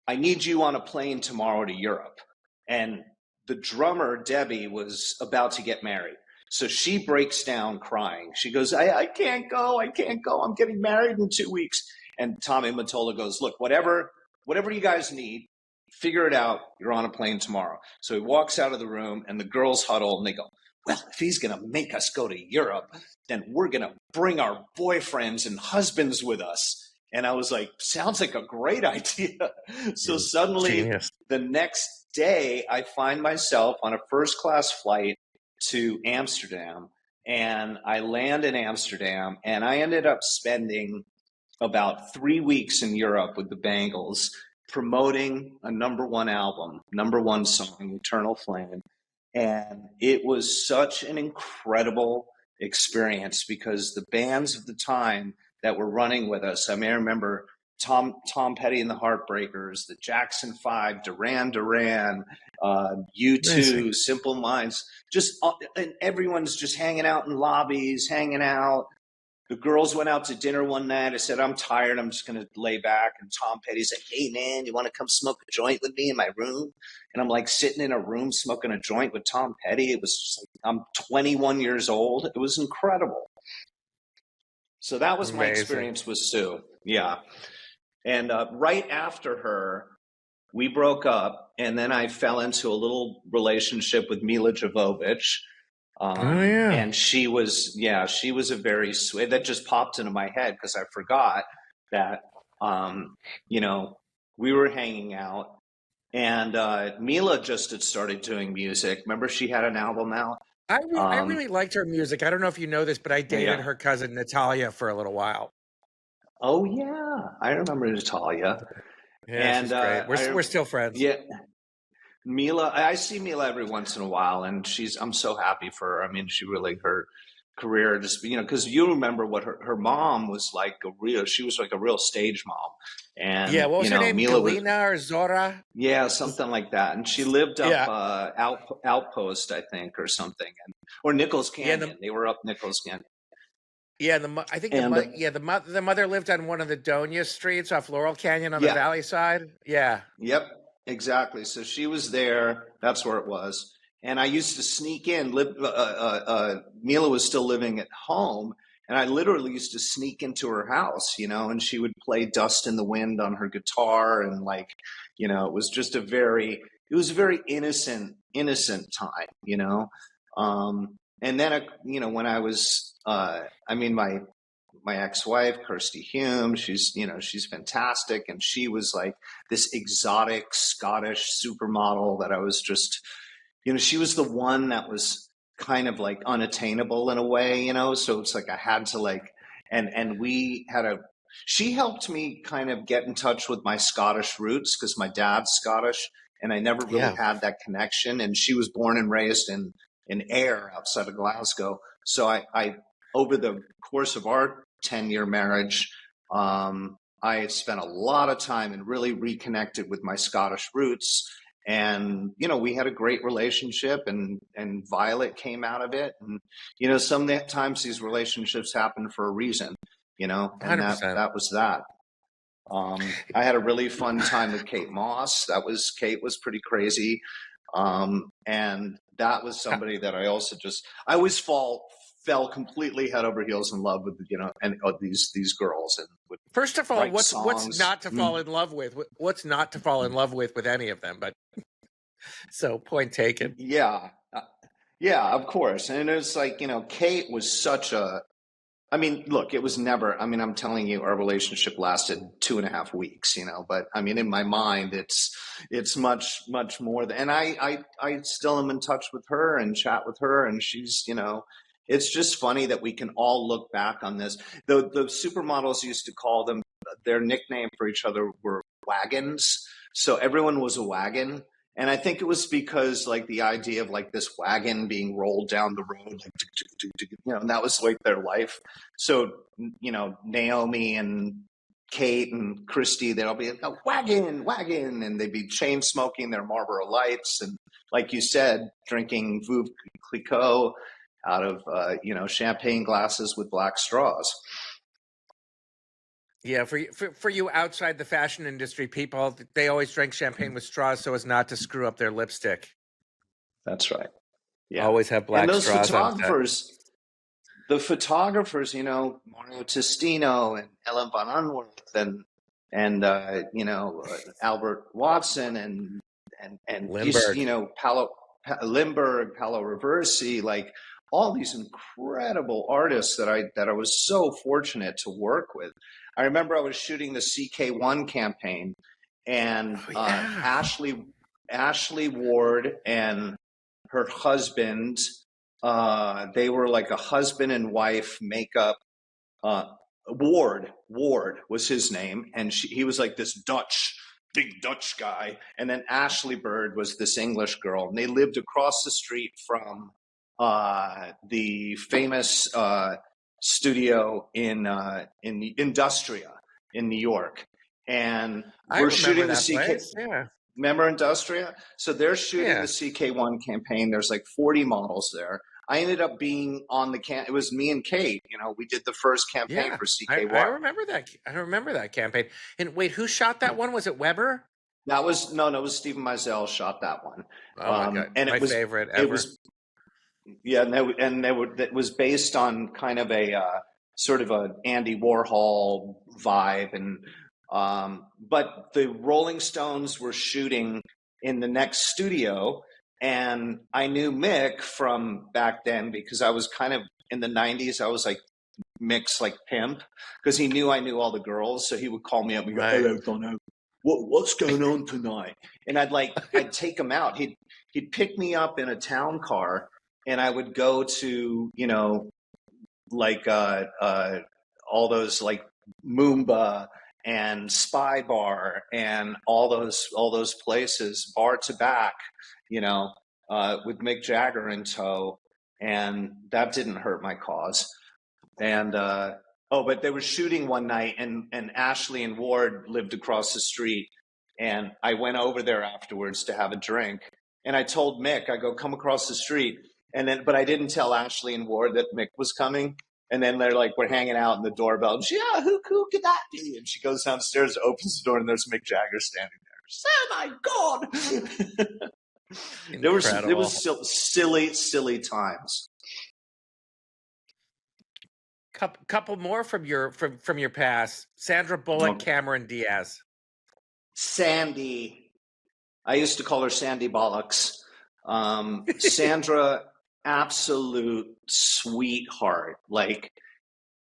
I need you on a plane tomorrow to Europe. And the drummer, Debbie, was about to get married. So she breaks down crying. She goes, I can't go. I'm getting married in 2 weeks. And Tommy Mottola goes, look, whatever you guys need, figure it out. You're on a plane tomorrow. So he walks out of the room, and the girls huddle, and they go, well, if he's going to make us go to Europe, then we're going to bring our boyfriends and husbands with us. And I was like, sounds like a great idea. So suddenly the next day, I find myself on a first-class flight to Amsterdam, and I land in Amsterdam, and I ended up spending about 3 weeks in Europe with the Bangles, promoting a #1 album, #1 song, Eternal Flame. And it was such an incredible experience because the bands of the time that were running with us, I remember Tom Petty and the Heartbreakers, the Jackson 5, Duran Duran, U2, Simple Minds, and everyone's just hanging out in lobbies, hanging out. The girls went out to dinner one night. I said, I'm tired. I'm just going to lay back. And Tom Petty's like, hey, man, you want to come smoke a joint with me in my room? And I'm sitting in a room smoking a joint with Tom Petty. It was just I'm 21 years old. It was incredible. So that was my experience with Sue. Yeah. And right after her, we broke up. And then I fell into a little relationship with Mila Jovovich. And she was a very sweet, that just popped into my head because I forgot that, we were hanging out, and Mila just had started doing music. Remember, she had an album out. I really liked her music. I don't know if you know this, but I dated her cousin Natalia for a little while. Oh yeah, I remember Natalia. Yeah, she's great. We're still friends. Yeah. Mila, I see Mila every once in a while, and I'm so happy for her. I mean, her career just, because you remember what her mom was she was like a real stage mom. And yeah, what was her name? Galina or Zora? Yeah, something like that. And she lived up Outpost, I think, or something, or Nichols Canyon. They were up Nichols Canyon. Yeah, the mother lived on one of the Donia streets off Laurel Canyon on the valley side. Yeah. Yep. Exactly. So she was there. That's where it was. And I used to sneak in. Mila was still living at home, and I literally used to sneak into her house, and she would play Dust in the Wind on her guitar. And it was just a very innocent time, and then, when I was, my ex-wife, Kirsty Hume, she's fantastic. And she was this exotic Scottish supermodel that I was just, she was the one that was kind of unattainable in a way, so it's I had to and she helped me kind of get in touch with my Scottish roots because my dad's Scottish, and I never really had that connection. And she was born and raised in Ayr outside of Glasgow. So I over the course of our 10-year marriage, I spent a lot of time and really reconnected with my Scottish roots. And, we had a great relationship, and Violet came out of it. And, sometimes these relationships happen for a reason, and 100%. that was that. I had a really fun time with Kate Moss. Kate was pretty crazy. And that was somebody that I also I always fell completely head over heels in love with, and these girls. And first of all, what's not to fall in love with? What's not to fall in love with any of them? But so point taken. Yeah, of course. And it was like, Kate was such a. I mean, look, it was never. I mean, I'm telling you, our relationship lasted 2.5 weeks. But I mean, in my mind, it's much more than. And I still am in touch with her and chat with her, and she's, It's just funny that we can all look back on this. The supermodels used to call them, their nickname for each other were wagons. So everyone was a wagon. And I think it was because like the idea of like this wagon being rolled down the road, like, and that was like their life. So, Naomi and Kate and Christy, they'll be a wagon, and they'd be chain smoking their Marlboro Lights. And like you said, drinking Veuve Clicquot out of, champagne glasses with black straws. Yeah, for you outside the fashion industry, people, they always drink champagne with straws so as not to screw up their lipstick. That's right. Yeah. Always have black straws. And those photographers, Mario Testino and Ellen von Unworth and Albert Watson and Lindbergh. Lindbergh, Paolo Reversi, like all these incredible artists that I was so fortunate to work with. I remember I was shooting the CK1 campaign, and Ashley Ward and her husband, they were like a husband and wife makeup. Ward was his name, and he was like this big Dutch guy, and then Ashley Bird was this English girl, and they lived across the street from the famous studio in Industria in New York. And we're shooting the CK. Place. Yeah. Remember Industria? So they're shooting the CK1 campaign. There's like 40 models there. I ended up being on the it was me and Kate. We did the first campaign for CK1. I remember that. I remember that campaign. And wait, who shot that one? Was it Weber? That was no. It was Stephen Meisel shot that one. Oh my God. And my favorite ever. It was based on kind of a sort of a Andy Warhol vibe, and but the Rolling Stones were shooting in the next studio, and I knew Mick from back then because I was kind of in the 90s. I was like Mick's like pimp because he knew I knew all the girls, so he would call me up and go, "Hello, Dono, what's going on tonight?" And I'd take him out. He'd pick me up in a town car. And I would go to, like all those like Moomba and Spy Bar and all those places, bar to back, with Mick Jagger in tow, and that didn't hurt my cause. And but they were shooting one night, and Ashley and Ward lived across the street, and I went over there afterwards to have a drink, and I told Mick, I go, come across the street. But I didn't tell Ashley and Ward that Mick was coming. And then they're like, we're hanging out in the doorbell. And who could that be? And she goes downstairs, opens the door, and there's Mick Jagger standing there. Oh my God! It was silly times. Couple more from your past. Sandra Bullock, Cameron Diaz. Sandy. I used to call her Sandy Bollocks. Sandra, absolute sweetheart. Like,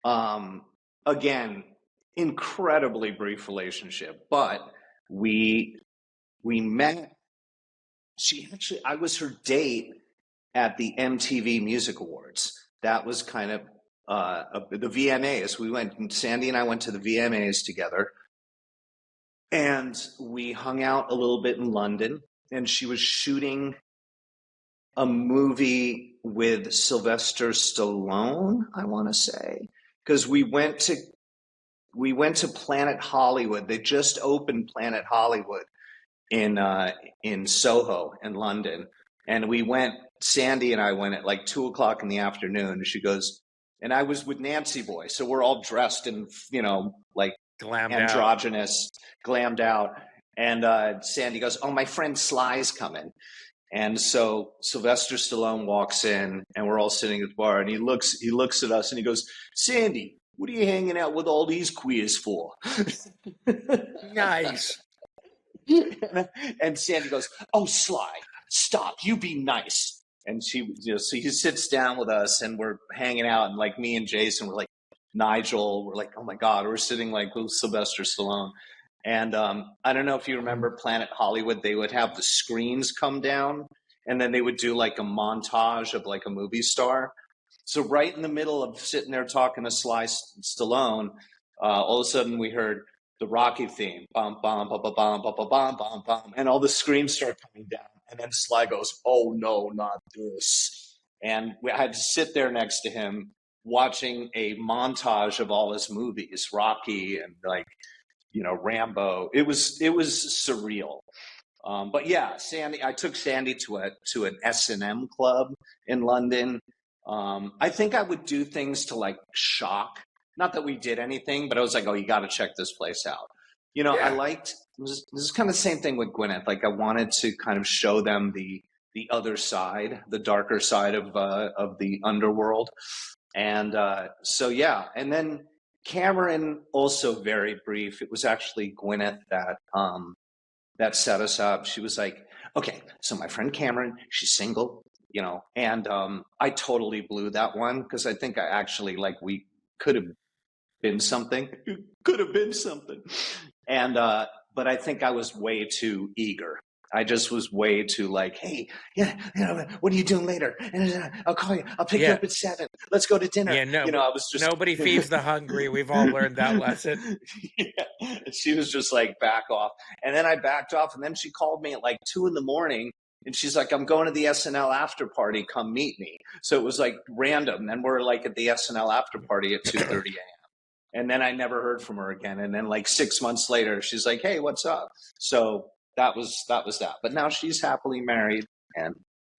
again, incredibly brief relationship, but we met. I was her date at the MTV Music Awards. That was kind of the VMAs. Sandy and I went to the VMAs together, and we hung out a little bit in London, and she was shooting a movie with Sylvester Stallone, I want to say, because we went to Planet Hollywood. They just opened Planet Hollywood in Soho in London, and we went. Sandy and I went at like 2:00 in the afternoon. And she goes, and I was with Nancy Boy, so we're all dressed in like Glammed androgynous, glammed out. And Sandy goes, "Oh, my friend Sly's coming." And so Sylvester Stallone walks in, and we're all sitting at the bar, and he looks at us, and he goes, "Sandy, what are you hanging out with all these queers for?" Nice. And Sandy goes, "Oh, Sly, stop, you be nice." And she, so he sits down with us, and we're hanging out, and like me and Jason, we're like Nigel, we're like, oh my God, we're sitting like with Sylvester Stallone. And I don't know if you remember Planet Hollywood, they would have the screens come down, and then they would do like a montage of like a movie star. So right in the middle of sitting there talking to Sly Stallone, all of a sudden we heard the Rocky theme, bum, bum, bum, bum, bum, bum, bum, bum, bum, and all the screens start coming down. And then Sly goes, "Oh, no, not this." And I had to sit there next to him watching a montage of all his movies, Rocky and like, Rambo. It was surreal. But yeah, I took Sandy to an S&M club in London. I think I would do things to like shock. Not that we did anything, but I was like, "Oh, you got to check this place out." I liked, this is kind of the same thing with Gwyneth. Like I wanted to kind of show them the other side, the darker side of the underworld. And so, yeah. And then Cameron, also very brief. It was actually Gwyneth that set us up. She was like, "Okay, so my friend Cameron, she's single, and I totally blew that one because I think I actually we could have been something. It could have been something. And but I think I was way too eager. I just was way too like, "Hey, yeah, what are you doing later? And I'll call you. I'll pick you up at 7. Let's go to dinner." Yeah, no, I was just nobody feeds the hungry. We've all learned that lesson. Yeah. And she was just like, "Back off." And then I backed off, and then she called me at like 2 a.m. and she's like, "I'm going to the SNL after party. Come meet me." So it was like random. And we're like at the SNL after party at 2:30 a.m. And then I never heard from her again. And then like 6 months later, she's like, "Hey, what's up?" So that was that. But now she's happily married. And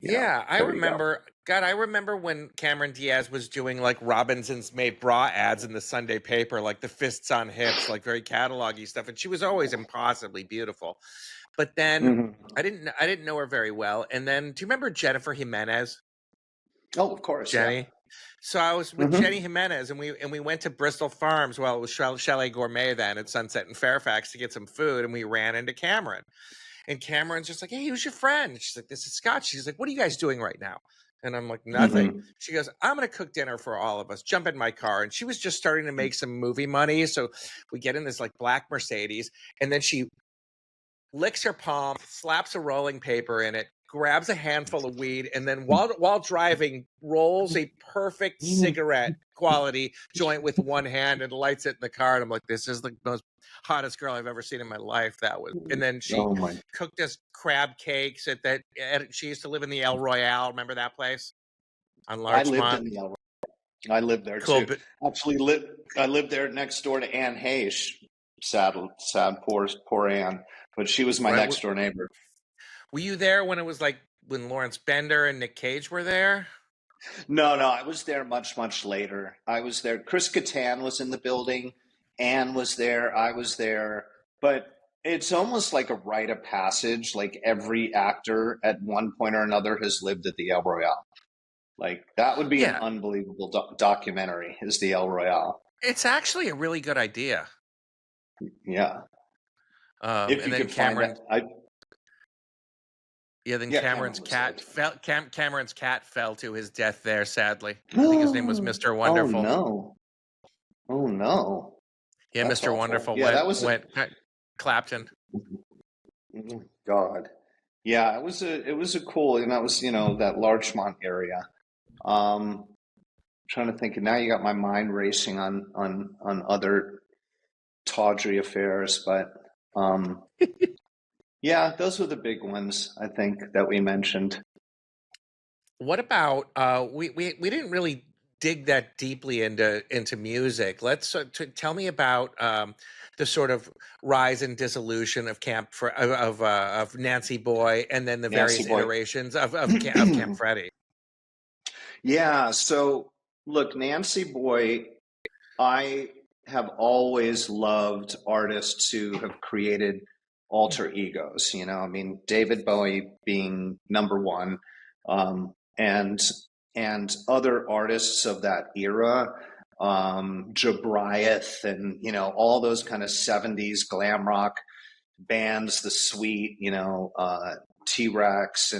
I remember. God, I remember when Cameron Diaz was doing like Robinson's Made Bra ads in the Sunday paper, like the fists on hips, like very catalog-y stuff. And she was always impossibly beautiful. But then I didn't know her very well. And then, do you remember Jennifer Jimenez? Oh, of course, Jenny. Yeah. So I was with Jenny Jimenez, and we went to Bristol Farms. Well, it was Chalet Gourmet then at Sunset and Fairfax to get some food, and we ran into Cameron. And Cameron's just like, "Hey, who's your friend?" She's like, "This is Scott." She's like, "What are you guys doing right now?" And I'm like, "Nothing." She goes, "I'm going to cook dinner for all of us. Jump in my car." And she was just starting to make some movie money. So we get in this like black Mercedes, and then she licks her palm, slaps a rolling paper in it, grabs a handful of weed, and then while driving, rolls a perfect cigarette quality joint with one hand and lights it in the car. And I'm like, "This is the most hottest girl I've ever seen in my life." That was, and then she cooked us crab cakes she used to live in the El Royale. Remember that place on Larchmont? I lived in the El Royale. I lived there too. Actually, I lived there next door to Anne Heche. Sad, poor Anne. But she was my next door neighbor. Were you there when it was like when Lawrence Bender and Nick Cage were there? No, I was there much, much later. I was there. Chris Kattan was in the building. Anne was there. I was there. But it's almost like a rite of passage. Like every actor at one point or another has lived at the El Royale. Like that would be an unbelievable documentary, is the El Royale. It's actually a really good idea. Yeah. If and then Cameron, Cameron's cat fell. Cameron's cat fell to his death there. Sadly, I think his name was Mr. Wonderful. Oh no! Yeah, That's Mr. Awful. Wonderful. Yeah, went Clapton. God, yeah, it was a cool, and that was that Larchmont area. trying to think. Now you got my mind racing on other tawdry affairs, but yeah, those were the big ones I think that we mentioned. What about we didn't really dig that deeply into music. Let's tell me about the sort of rise and dissolution of of Nancy Boy, and then the Nancy various Boy. iterations of Camp Freddy. Yeah. So look, Nancy Boy, I have always loved artists who have created alter egos. You know, I mean, David Bowie being number one, and other artists of that era, Jabriath, and you know, all those kind of '70s glam rock bands, the Sweet, you know, T-Rex,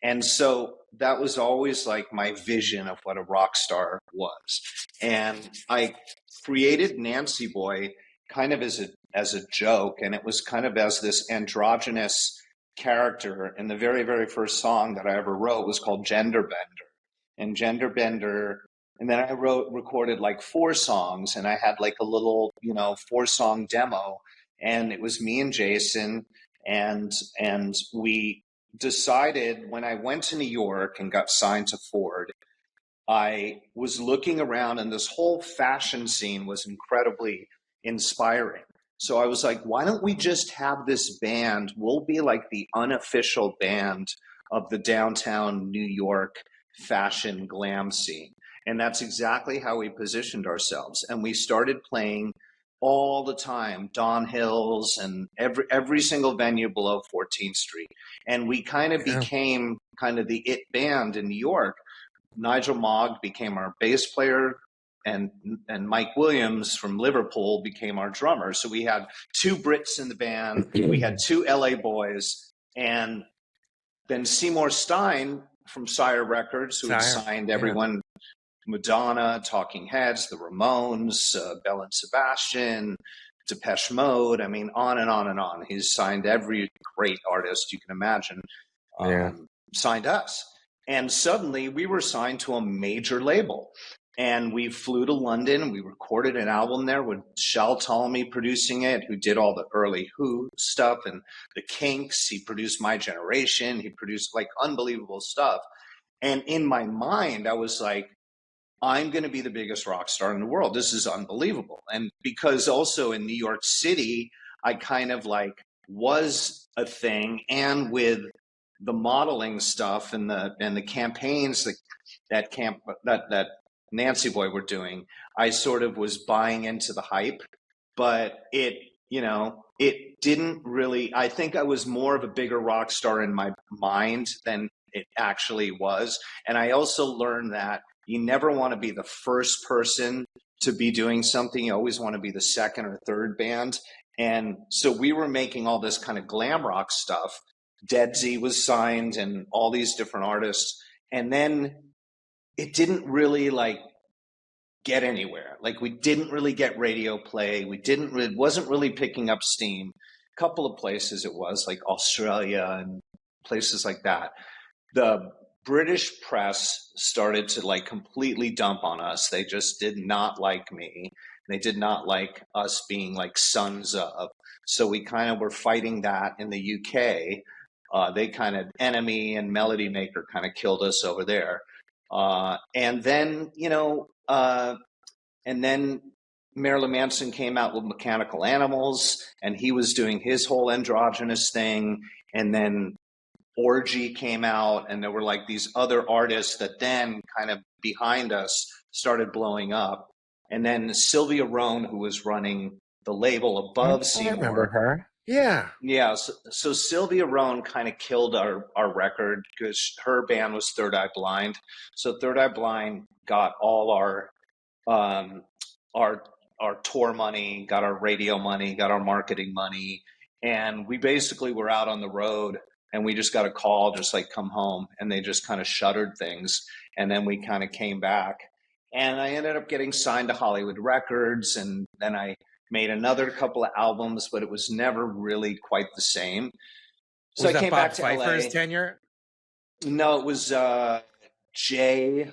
and so that was always like my vision of what a rock star was. And I created Nancy Boy kind of as a joke, and it was kind of as this androgynous character. And the very, very first song that I ever wrote was called Gender Bender. And Gender Bender, and then I recorded like 4 songs, and I had like a little, you know, 4-song demo, and it was me and Jason, and we decided, when I went to New York and got signed to Ford, I was looking around, and this whole fashion scene was incredibly inspiring. So I was like, why don't we just have this band? We'll be like the unofficial band of the downtown New York fashion glam scene. And that's exactly how we positioned ourselves. And we started playing all the time, Don Hills and every single venue below 14th Street. And we kind of became kind of the it band in New York. Nigel Mogg became our bass player, and Mike Williams from Liverpool became our drummer. So we had 2 Brits in the band. We had 2 LA boys, and then Seymour Stein from Sire Records, who had signed everyone, Madonna, Talking Heads, the Ramones, Belle and Sebastian, Depeche Mode. I mean, on and on and on. He's signed every great artist you can imagine, signed us. And suddenly we were signed to a major label. And we flew to London, and we recorded an album there with Shel Ptolemy producing it, who did all the early Who stuff and the Kinks. He produced My Generation. He produced like unbelievable stuff. And in my mind, I was like, I'm going to be the biggest rock star in the world. This is unbelievable. And because also in New York City, I kind of like was a thing, and with the modeling stuff and the campaigns that Nancy Boy were doing, I sort of was buying into the hype, but it didn't really, I think I was more of a bigger rock star in my mind than it actually was. And I also learned that you never want to be the first person to be doing something. You always want to be the second or third band. And so we were making all this kind of glam rock stuff. Dead Z was signed and all these different artists. And then it didn't really like get anywhere. Like we didn't really get radio play. It wasn't really picking up steam. A couple of places it was, like Australia and places like that. The British press started to like completely dump on us. They just did not like me. They did not like us being like sons of. So we kind of were fighting that in the UK. They kind of, Enemy and Melody Maker kind of killed us over there. And then, and then Marilyn Manson came out with Mechanical Animals, and he was doing his whole androgynous thing. And then Orgy came out, and there were like these other artists that then kind of behind us started blowing up. And then Sylvia Rhone, who was running the label above Seymour. I remember her. Yeah. Yeah. So Sylvia Rhone kind of killed our record because her band was Third Eye Blind. So Third Eye Blind got all our tour money, got our radio money, got our marketing money. And we basically were out on the road, and we just got a call, just like, come home. And they just kind of shuttered things. And then we kind of came back. And I ended up getting signed to Hollywood Records. And then I made another couple of albums, but it was never really quite the same. So Was I came that Bob back to Pfeiffer's LA. tenure? No, it was Jay.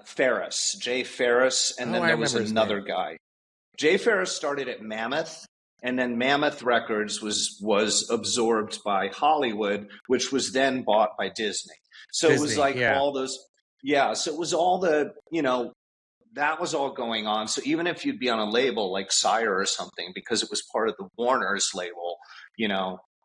Ferris, Jay Ferris, and then I there was remember his another name. guy. Jay Ferris started at Mammoth, and then Mammoth Records was absorbed by Hollywood, which was then bought by Disney. So it was like all those, so it was all the, that was all going on. So even if you'd be on a label like Sire or something, because it was part of the Warner's label,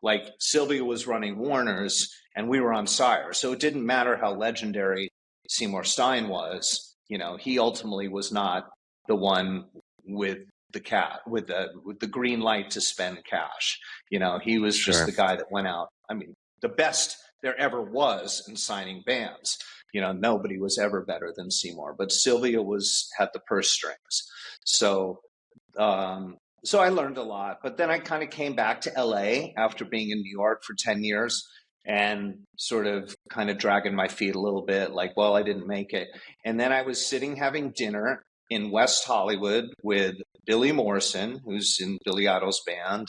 like Sylvia was running Warner's and we were on Sire. So it didn't matter how legendary Seymour Stein was, he ultimately was not the one with the green light to spend cash. He was just the guy that went out. I mean, the best there ever was in signing bands. Nobody was ever better than Seymour, but Sylvia had the purse strings. So I learned a lot, but then I kind of came back to LA after being in New York for 10 years and sort of kind of dragging my feet a little bit, like, well, I didn't make it. And then I was sitting having dinner in West Hollywood with Billy Morrison, who's in Billy Idol's band,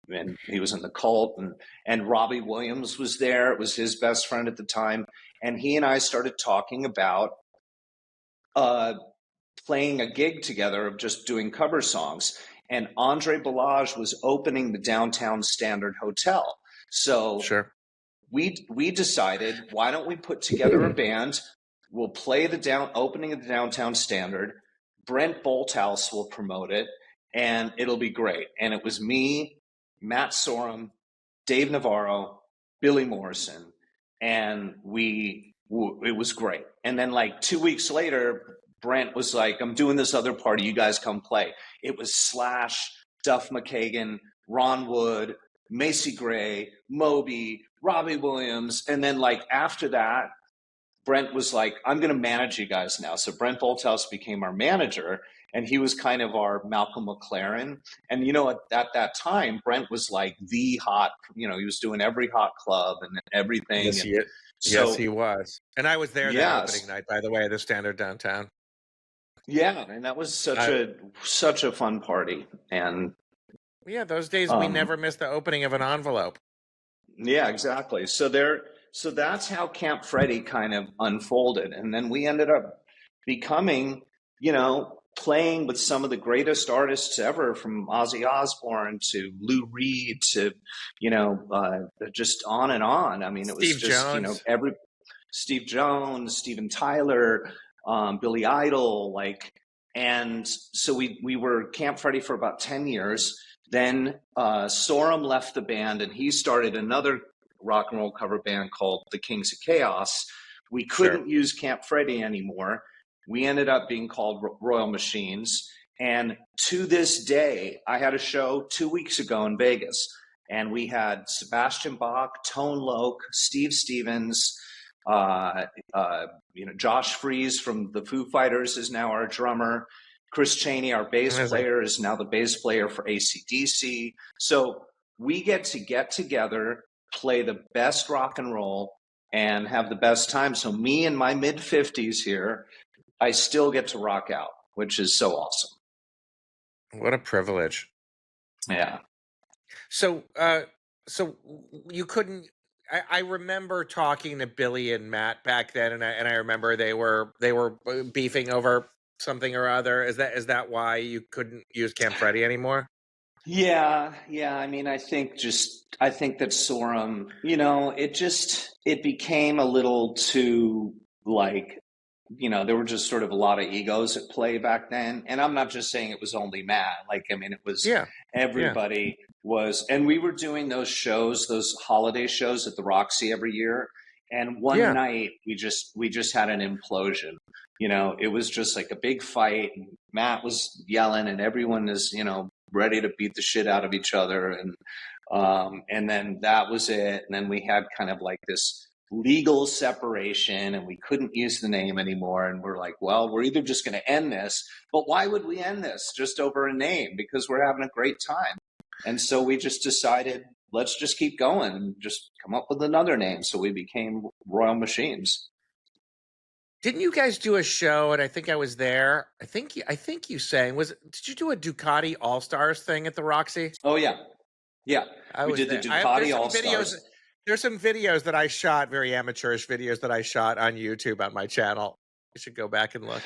and he was in the Cult, and Robbie Williams was there. It was his best friend at the time, and he and I started talking about playing a gig together of just doing cover songs. And Andre Balazs was opening the Downtown Standard Hotel, so we decided, why don't we put together a band? We'll play the opening of the Downtown Standard. Brent Bolthouse will promote it, and it'll be great. And it was me, Matt Sorum, Dave Navarro, Billy Morrison, and it was great. And then like 2 weeks later, Brent was like, I'm doing this other party, you guys come play. It was Slash, Duff McKagan, Ron Wood, Macy Gray, Moby, Robbie Williams. And then like after that, Brent was like, I'm going to manage you guys now. So Brent Bolthouse became our manager, and he was kind of our Malcolm McLaren. And, at that time, Brent was like the hot, he was doing every hot club and everything. Yes, he was. And I was there that opening night, by the way, at the Standard Downtown. Yeah, and that was such a fun party. And those days we never missed the opening of an envelope. Yeah, exactly. So that's how Camp Freddy kind of unfolded. And then we ended up becoming, playing with some of the greatest artists ever, from Ozzy Osbourne to Lou Reed to, just on and on. I mean, it was Steve Jones. Steve Jones, Steven Tyler, Billy Idol, and so we were Camp Freddy for about 10 years. Then Sorum left the band, and he started another rock and roll cover band called the Kings of Chaos. We couldn't use Camp Freddy anymore. We ended up being called Royal Machines. And to this day, I had a show 2 weeks ago in Vegas, and we had Sebastian Bach, Tone Loc, Steve Stevens, Josh Freese from the Foo Fighters is now our drummer. Chris Chaney, our bass player, is now the bass player for AC/DC. So we get together, play the best rock and roll, and have the best time. So me in my mid-50s here, I still get to rock out, which is so awesome. What a privilege. Yeah. So you couldn't. I remember talking to Billy and Matt back then, and I remember they were beefing over something or other. Is that why you couldn't use Camp Freddy anymore? Yeah. I mean, I think that Sorum, it became a little too there were just sort of a lot of egos at play back then. And I'm not just saying it was only Matt. It was everybody was, and we were doing those shows, those holiday shows at the Roxy every year. And one night we just had an implosion. It was just like a big fight. And Matt was yelling, and everyone is, ready to beat the shit out of each other. And then that was it. And then we had kind of like this legal separation, and we couldn't use the name anymore. And we're like, well, we're either just going to end this, but why would we end this just over a name? Because we're having a great time. And so we just decided, let's just keep going and just come up with another name. So we became Royal Machines. Didn't you guys do a show? And I think I was there. I think you sang. Did you do a Ducati All Stars thing at the Roxy? Oh yeah. We did the Ducati All Stars. There's some videos that I shot, very amateurish videos that I shot on YouTube on my channel. You should go back and look.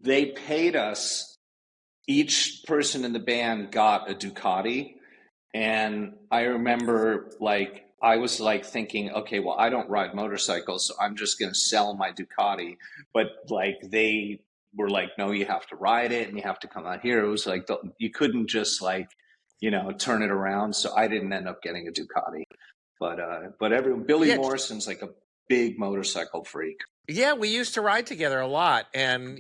They paid us. Each person in the band got a Ducati, and I remember I was thinking, okay, well, I don't ride motorcycles, so I'm just going to sell my Ducati. But they were like, no, you have to ride it and you have to come out here. It was like you couldn't just turn it around. So I didn't end up getting a Ducati. But Billy Morrison's like a big motorcycle freak. Yeah, we used to ride together a lot, and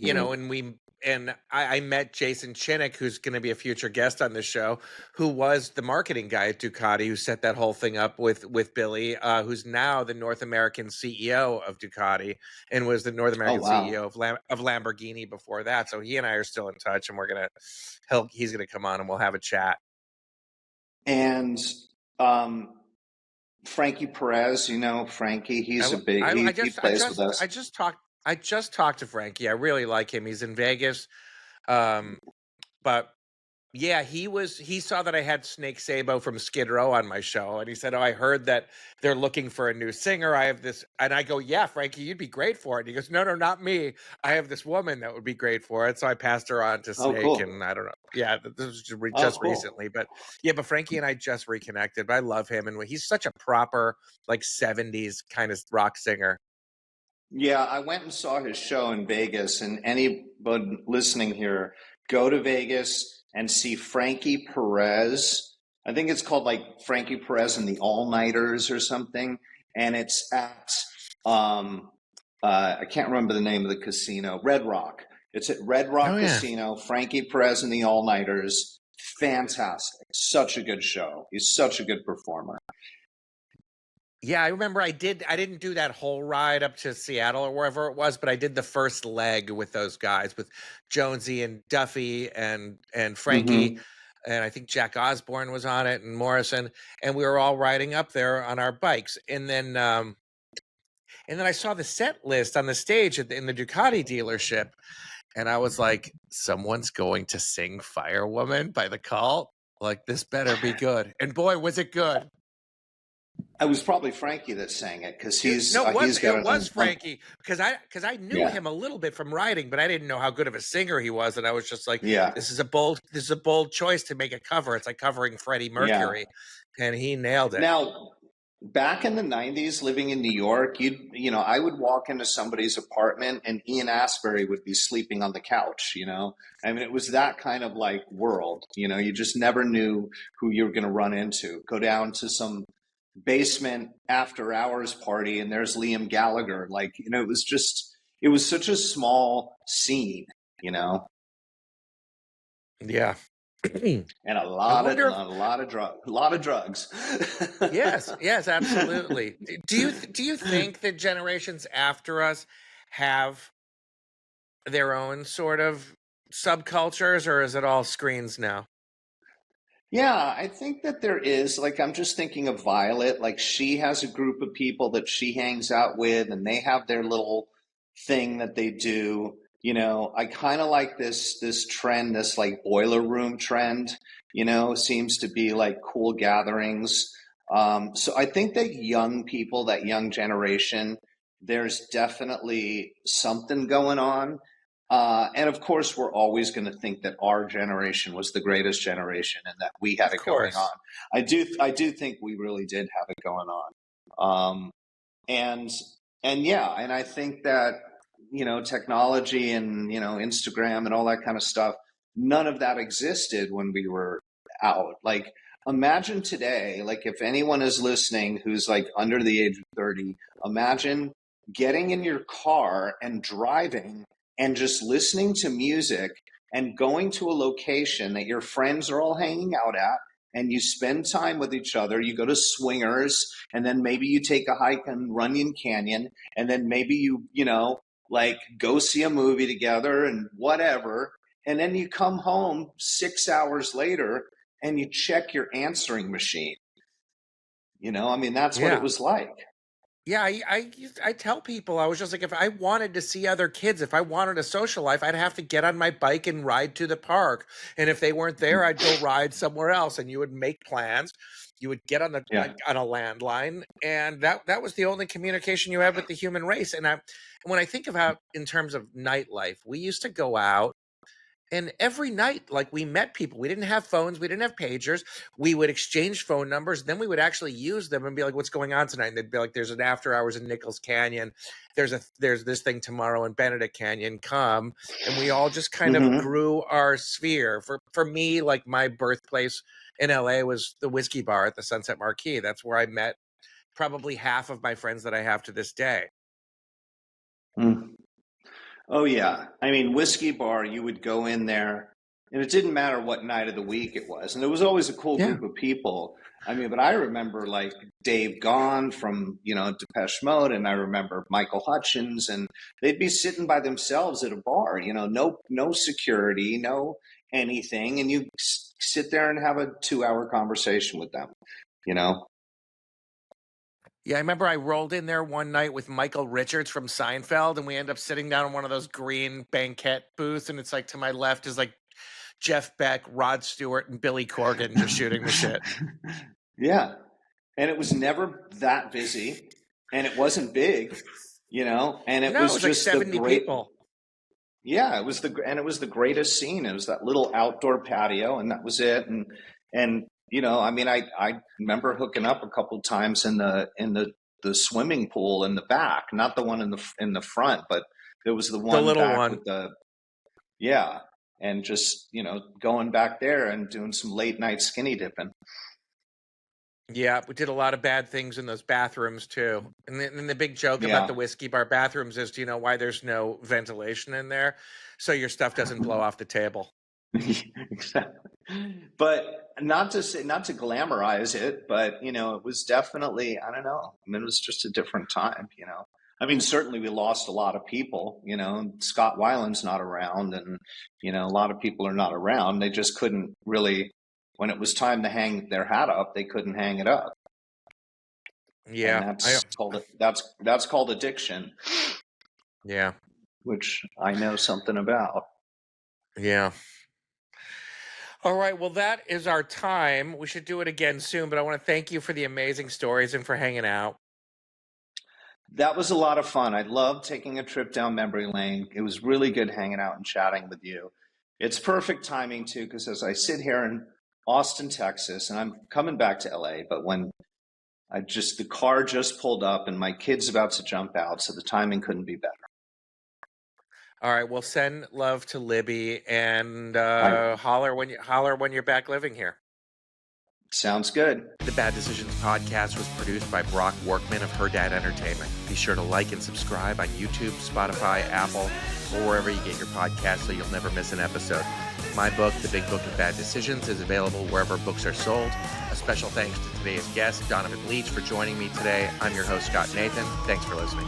I met Jason Chinnick, who's going to be a future guest on this show, who was the marketing guy at Ducati, who set that whole thing up with Billy, who's now the North American CEO of Ducati and was the North American CEO of Lamborghini before that. So he and I are still in touch, and he's gonna come on and we'll have a chat. And Frankie Perez, Frankie, he plays with us. I just talked to Frankie. I really like him. He's in Vegas. But yeah, he saw that I had Snake Sabo from Skid Row on my show, and he said, "Oh, I heard that they're looking for a new singer. I have this," and I go, "Yeah, Frankie, you'd be great for it." And he goes, "No, not me. I have this woman that would be great for it." So I passed her on to Snake, cool. And I don't know. Yeah, this was just recently, but yeah, but Frankie and I just reconnected. But I love him, and he's such a proper 70s kind of rock singer. Yeah, I went and saw his show in Vegas, and anybody listening here, go to Vegas and see Frankie Perez. I think it's called Frankie Perez and the All-Nighters or something. And it's at, I can't remember the name of the casino, Red Rock. It's at Red Rock Casino, Frankie Perez and the All-Nighters. Fantastic. Such a good show. He's such a good performer. Yeah, I remember I didn't do that whole ride up to Seattle or wherever it was, but I did the first leg with those guys, with Jonesy and Duffy and Frankie. Mm-hmm. And I think Jack Osborne was on it and Morrison, and we were all riding up there on our bikes. And then I saw the set list on the stage in the Ducati dealership, and I was like, someone's going to sing Firewoman by The Cult? This better be good. And boy, was it good. It was probably Frankie that sang it because it was Frankie because I knew him a little bit from writing, but I didn't know how good of a singer he was, and I was just like, this is a bold choice to make a cover. It's like covering Freddie Mercury, and he nailed it. Now, back in the 90s, living in New York, I would walk into somebody's apartment and Ian Astbury would be sleeping on the couch. I mean, it was that kind of world. You just never knew who you were going to run into. Go down to some basement after hours party and there's Liam Gallagher. It was such a small scene, Yeah. And a lot of drugs. Yes, absolutely. Do you think that generations after us have their own sort of subcultures, or is it all screens now? Yeah, I think that there is. I'm just thinking of Violet. She has a group of people that she hangs out with, and they have their little thing that they do. I kind of like this trend, this boiler room trend, seems to be cool gatherings. So I think that young people, that young generation, there's definitely something going on. And of course, we're always going to think that our generation was the greatest generation and that we had it going on. I do think we really did have it going on. And I think that, technology and, Instagram and all that kind of stuff, none of that existed when we were out. Imagine today, if anyone is listening who's under the age of 30, imagine getting in your car and driving and just listening to music and going to a location that your friends are all hanging out at, and you spend time with each other. You go to Swingers, and then maybe you take a hike in Runyon Canyon, and then maybe you go see a movie together and whatever. And then you come home 6 hours later and you check your answering machine. That's what it was like. Yeah, I tell people, I was just like, if I wanted to see other kids, if I wanted a social life, I'd have to get on my bike and ride to the park. And if they weren't there, I'd go ride somewhere else. And you would make plans. You would get on Yeah. on a landline, and that was the only communication you had with the human race. And when I think about in terms of nightlife, we used to go out. And every night, like, we met people. We didn't have phones. We didn't have pagers. We would exchange phone numbers. Then we would actually use them and be like, what's going on tonight? And they'd be like, there's an after hours in Nichols Canyon. There's this thing tomorrow in Benedict Canyon. Come. And we all just kind of grew our sphere. For me, like, my birthplace in LA was the whiskey bar at the Sunset Marquis. That's where I met probably half of my friends that I have to this day. Mm. Oh, yeah. I mean, whiskey bar, you would go in there, and it didn't matter what night of the week it was. And it was always a cool group of people. I mean, but I remember like Dave Gaughan from, Depeche Mode, and I remember Michael Hutchins, and they'd be sitting by themselves at a bar, no security, no anything. And you sit there and have a 2-hour conversation with them, Yeah, I remember I rolled in there one night with Michael Richards from Seinfeld, and we end up sitting down in one of those green banquet booths, and it's like to my left is like Jeff Beck, Rod Stewart, and Billy Corgan just shooting the shit. Yeah. And it was never that busy, and it wasn't big, and it was like just 70 people. Yeah, it was the greatest scene. It was that little outdoor patio, and that was it. And I mean, I remember hooking up a couple times in the swimming pool in the back, not the one in the front, but there was the one the little back one with and just going back there and doing some late night skinny dipping. Yeah, we did a lot of bad things in those bathrooms too. And the big joke about the whiskey bar bathrooms is, do you know why there's no ventilation in there? So your stuff doesn't blow off the table. Exactly. But not to glamorize it, but it was definitely, I don't know. I mean, it was just a different time, I mean, certainly we lost a lot of people, Scott Weiland's not around, and a lot of people are not around. They just couldn't really, when it was time to hang their hat up, they couldn't hang it up. Yeah. And that's called addiction. Yeah. Which I know something about. Yeah. All right. Well, that is our time. We should do it again soon, but I want to thank you for the amazing stories and for hanging out. That was a lot of fun. I loved taking a trip down memory lane. It was really good hanging out and chatting with you. It's perfect timing too, because as I sit here in Austin, Texas, and I'm coming back to LA, but when the car just pulled up and my kid's about to jump out, so the timing couldn't be better. All right. Well, send love to Libby and holler when you're back living here. Sounds good. The Bad Decisions podcast was produced by Brock Workman of Her Dad Entertainment. Be sure to like and subscribe on YouTube, Spotify, Apple, or wherever you get your podcasts so you'll never miss an episode. My book, The Big Book of Bad Decisions, is available wherever books are sold. A special thanks to today's guest, Donovan Leitch, for joining me today. I'm your host, Scott Nathan. Thanks for listening.